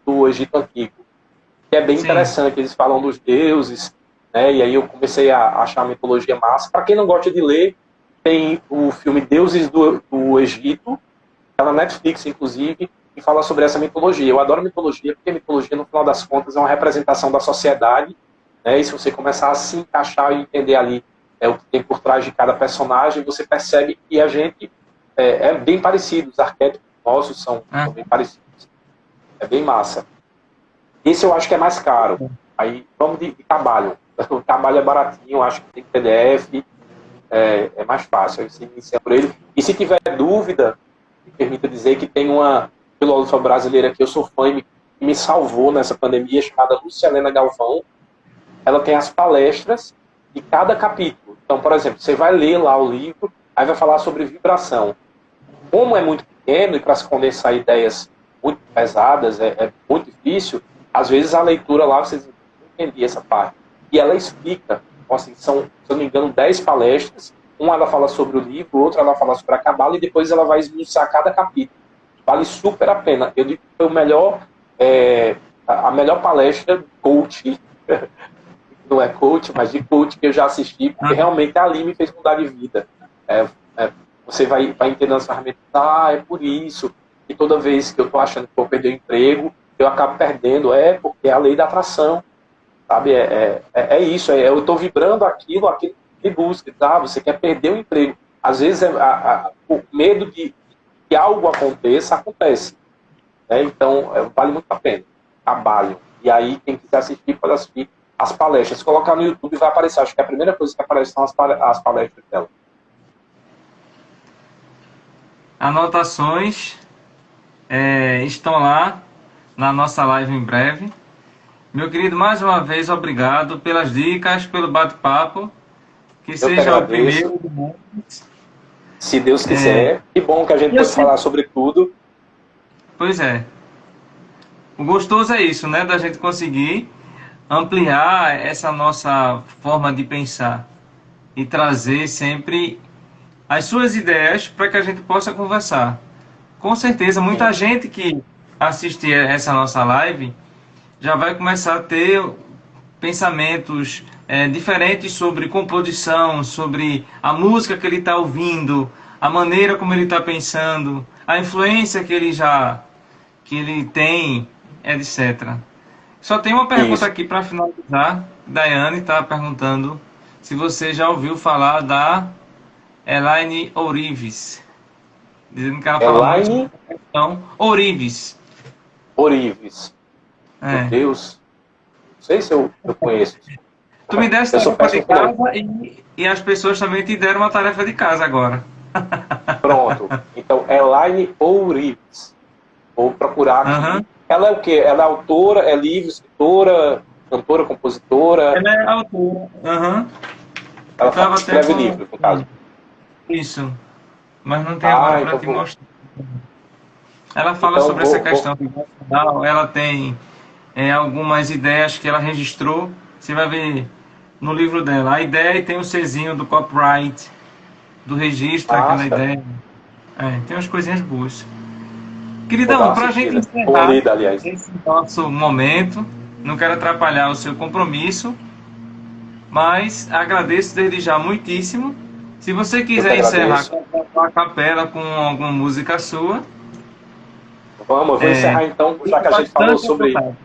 do Egito Antigo, que é bem interessante, eles falam dos deuses, né, e aí eu comecei a achar a mitologia massa. Para quem não gosta de ler, tem o filme Deuses do Egito, tá na Netflix, inclusive, e fala sobre essa mitologia. Eu adoro mitologia, porque mitologia, no final das contas, é uma representação da sociedade, né? E se você começar a se encaixar e entender ali o que tem por trás de cada personagem, você percebe que a gente é bem parecido, os arquétipos nossos são bem parecidos. É bem massa. Esse eu acho que é mais caro. Aí vamos de trabalho. O trabalho é baratinho, acho que tem PDF, é mais fácil. Aí você inicia por ele. E se tiver dúvida, me permita dizer que tem uma filósofa brasileira que eu sou fã e me salvou nessa pandemia, chamada Luciana Galvão. Ela tem as palestras de cada capítulo. Então, por exemplo, você vai ler lá o livro, aí vai falar sobre vibração. Como é muito pequeno e para se condensar ideias muito pesadas, é muito difícil, às vezes a leitura lá, vocês não entendem essa parte. E ela explica, assim, são, se eu não me engano, 10 palestras. Uma ela fala sobre o livro, outra ela fala sobre a Cabala, e depois ela vai esmiuçar cada capítulo. Vale super a pena. Eu digo que foi a melhor palestra de coach, não é coach, mas de coach que eu já assisti, porque realmente ali me fez mudar de vida. Você vai entendendo as ferramentas, é por isso, e toda vez que eu estou achando que vou perder o emprego, eu acabo perdendo, porque é a lei da atração, sabe? É isso, eu estou vibrando aquilo que busca, tá? Você quer perder o emprego. Às vezes, o medo de que algo acontece. Né? Então, vale muito a pena. Trabalho. E aí, quem quiser assistir, pode assistir as palestras. Se colocar no YouTube, vai aparecer. Acho que a primeira coisa que aparece são as palestras dela. Anotações estão lá na nossa live em breve. Meu querido, mais uma vez, obrigado pelas dicas, pelo bate-papo. Que seja o primeiro. Se Deus quiser. Que bom que a gente pode falar sobre tudo. Pois é. O gostoso é isso, né? Da gente conseguir ampliar essa nossa forma de pensar e trazer sempre as suas ideias para que a gente possa conversar. Com certeza, muita gente que assistir essa nossa live já vai começar a ter pensamentos diferentes sobre composição, sobre a música que ele está ouvindo, a maneira como ele está pensando, a influência que ele tem, etc. Só tem uma pergunta aqui para finalizar. Daiane está perguntando se você já ouviu falar da Elaine Orives. Dizendo que ela fala muito sobre a questão Orives. Meu Deus. Não sei se eu conheço. Tu me deste a tarefa de casa e as pessoas também te deram uma tarefa de casa agora. Pronto. Então, Elaine Orives. Vou procurar aqui. Ela é o quê? Ela é autora, é livre, escritora, cantora, compositora? Ela é autora. Ela escreve livro, no caso. Isso. Mas não tem agora para te mostrar. Ela fala sobre essa questão vibracional. Ela tem algumas ideias que ela registrou. Você vai ver no livro dela. A ideia tem o Czinho do copyright, do registro, aquela ideia. Tem umas coisinhas boas. Queridão, para a gente encerrar esse nosso momento, não quero atrapalhar o seu compromisso, mas agradeço desde já muitíssimo. Se você Eu que quiser encerrar agradeço. com a capela, com alguma música sua, Vamos, eu vou encerrar então, já que a gente falou bastante à sobre, vontade.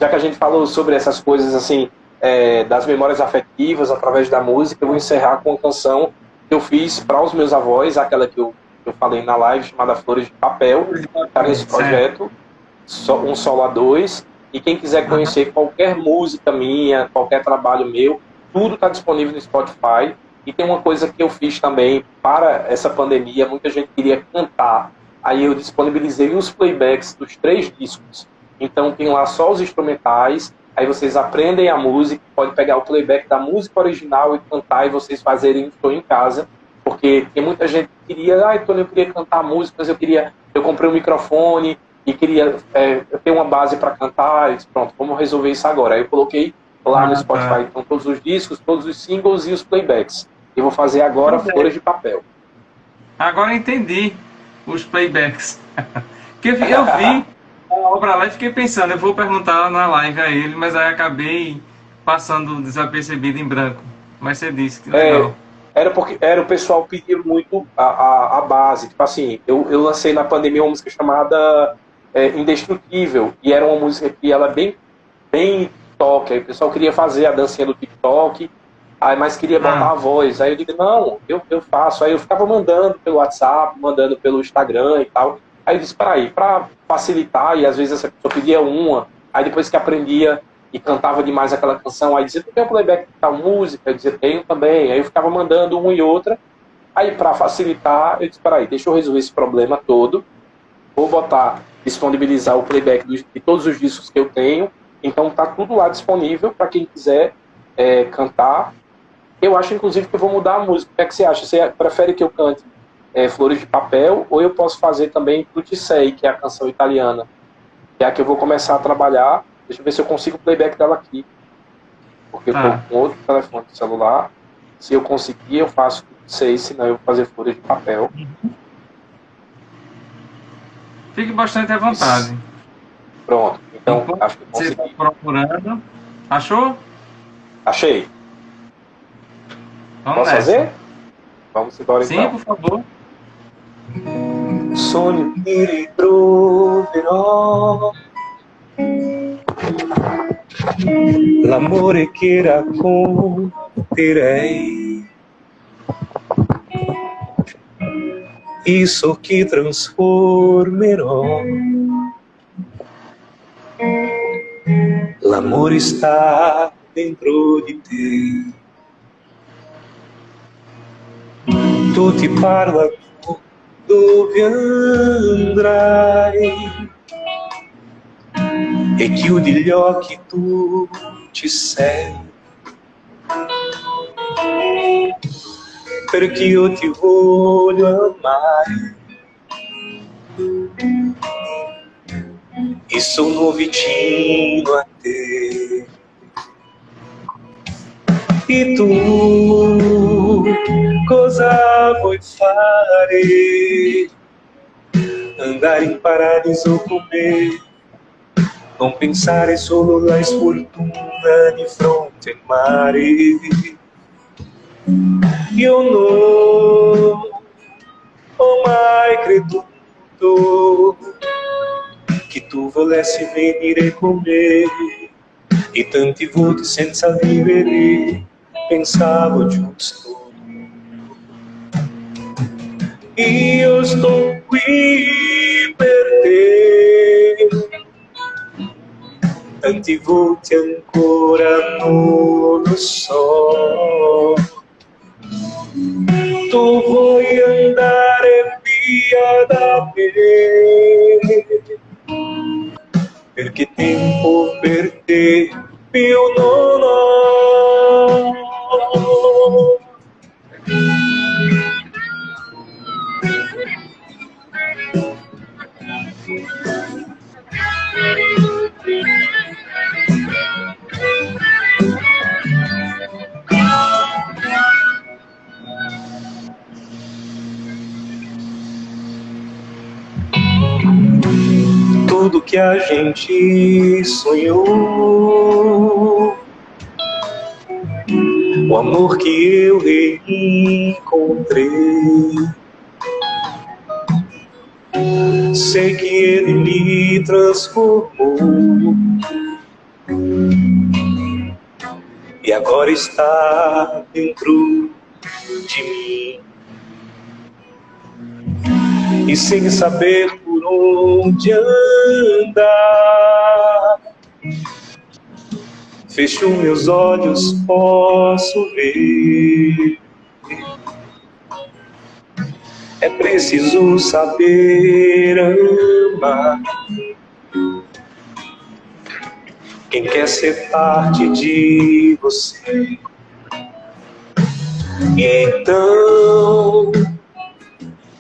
já que a gente falou sobre essas coisas assim, das memórias afetivas através da música, eu vou encerrar com uma canção que eu fiz para os meus avós, aquela que eu falei na live, chamada Flores de Papel, que está nesse Certo. projeto, um solo a dois. E quem quiser Aham. conhecer qualquer música minha, qualquer trabalho meu, tudo está disponível no Spotify. E tem uma coisa que eu fiz também para essa pandemia, muita gente queria cantar, aí eu disponibilizei os playbacks dos 3 discos. Então tem lá só os instrumentais, aí vocês aprendem a música, pode pegar o playback da música original e cantar e vocês fazerem um show em casa, porque tem muita gente que queria, Tony, eu queria cantar músicas, eu comprei um microfone e queria ter uma base para cantar, e disse, pronto, vamos resolver isso agora. Aí eu coloquei lá no Ah, Spotify tá. então, todos os discos, todos os singles e os playbacks. E vou fazer agora Flores de Papel. Agora eu entendi os playbacks. Que eu vi a obra lá e fiquei pensando, eu vou perguntar na live a ele, mas aí acabei passando desapercebido em branco. Mas você disse, que É, legal. era o pessoal pedindo muito a base. Tipo assim, eu lancei na pandemia uma música chamada Indestrutível, e era uma música que ela é bem TikTok. Aí o pessoal queria fazer a dancinha do TikTok, aí, mas queria botar Ah, a voz. Aí eu digo, não, eu faço. Aí eu ficava mandando pelo WhatsApp, mandando pelo Instagram e tal. Aí eu disse, peraí, para facilitar, e às vezes essa pessoa pedia uma, aí depois que aprendia e cantava demais aquela canção, aí dizia, tu tem um playback de tal música? Eu dizia, tenho também. Aí eu ficava mandando uma e outra. Aí para facilitar, eu disse, peraí, deixa eu resolver esse problema todo, vou disponibilizar o playback de todos os discos que eu tenho, então tá tudo lá disponível para quem quiser cantar. Eu acho, inclusive, que eu vou mudar a música. O que é que você acha? Você prefere que eu cante Flores de Papel, ou eu posso fazer também Tutti Sei, que é a canção italiana, que é a que eu vou começar a trabalhar. Deixa eu ver se eu consigo o playback dela aqui, porque eu estou tá. com outro telefone celular. Se eu conseguir, eu faço Tutti Sei, senão eu vou fazer Flores de Papel. Fique bastante à vontade. Pronto, então Enquanto acho que eu você está consegui. procurando, achou? Achei. Vamos Posso nessa. fazer? Vamos embora Sim, então. por favor. Sogno ti ritroverò, l'amore che racconterei, isso que trasformerò. L'amore está dentro di te. Tutti parlano dove andrai e chiudi gli occhi, tu ci sei, perché io ti voglio amare e sono vicino a te. E tu cosa vuoi fare? Andare in paradiso con me, non pensare solo alla sfortuna di fronte al mare. Io non ho mai creduto che tu volessi venire con me, e tanti voti senza vivere pensavo giusto. Io sto qui per te, tanti voti ancora non lo so. Tu vuoi andare via da me, perché tempo per te io non ho. Tudo que a gente sonhou, o amor que eu reencontrei. Sei que ele me transformou e agora está dentro de mim. E sem saber por onde andar, fecho meus olhos, posso ver. É preciso saber amar quem quer ser parte de você. Então,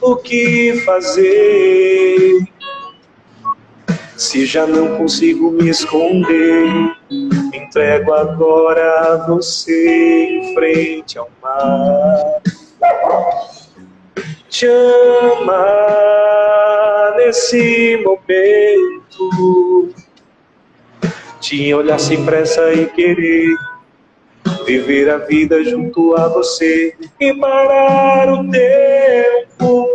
o que fazer se já não consigo me esconder? Me entrego agora a você em frente ao mar. Te amar nesse momento, te olhar sem pressa e querer viver a vida junto a você e parar o tempo.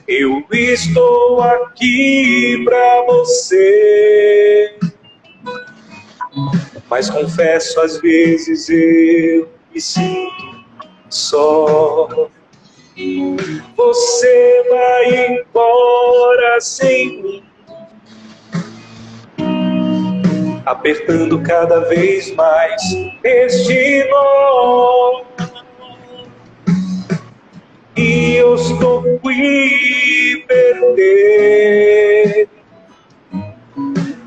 Eu estou aqui pra você, mas confesso, às vezes eu me sinto só. Você vai embora sem mim, apertando cada vez mais este nó. E eu estou qui per te,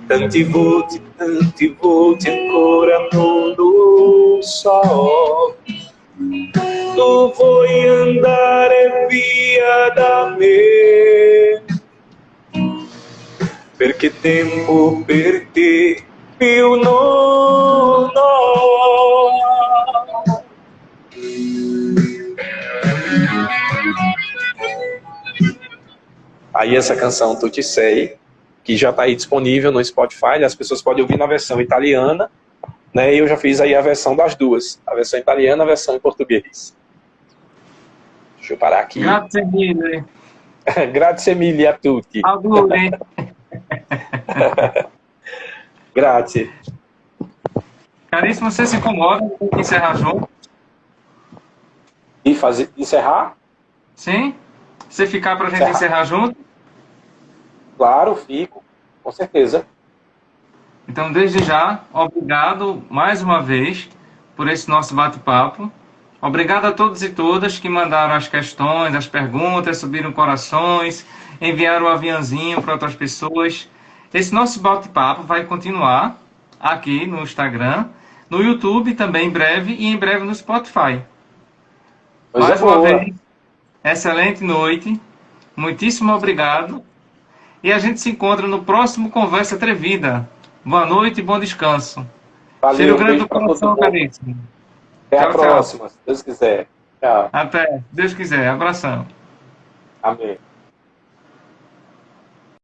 tanti voti ancora non lo so. Tu vuoi andare via da me, perché tempo per te eu non ho. Aí essa canção Tu Te Sei, que já está aí disponível no Spotify, as pessoas podem ouvir na versão italiana, né? E eu já fiz aí a versão das duas, a versão italiana e a versão em português. Deixa eu parar aqui. Grazie mille. Grazie mille a tutti. Auguri. Grazie. Caríssimo, você se incomoda em encerrar junto? E encerrar? Sim? Você ficar pra gente encerrar junto? Claro, fico. Com certeza. Então, desde já, obrigado mais uma vez por esse nosso bate-papo. Obrigado a todos e todas que mandaram as questões, as perguntas, subiram corações, enviaram o aviãozinho para outras pessoas. Esse nosso bate-papo vai continuar aqui no Instagram, no YouTube também em breve e em breve no Spotify. Mais uma vez, excelente noite, muitíssimo obrigado e a gente se encontra no próximo Conversa Atrevida. Boa noite e bom descanso. Valeu, Cheiro grande beijo do coração, caríssimo. Até Tchau, a próxima, se Deus quiser. Tchau. Até, se Deus quiser. Abração. Amém.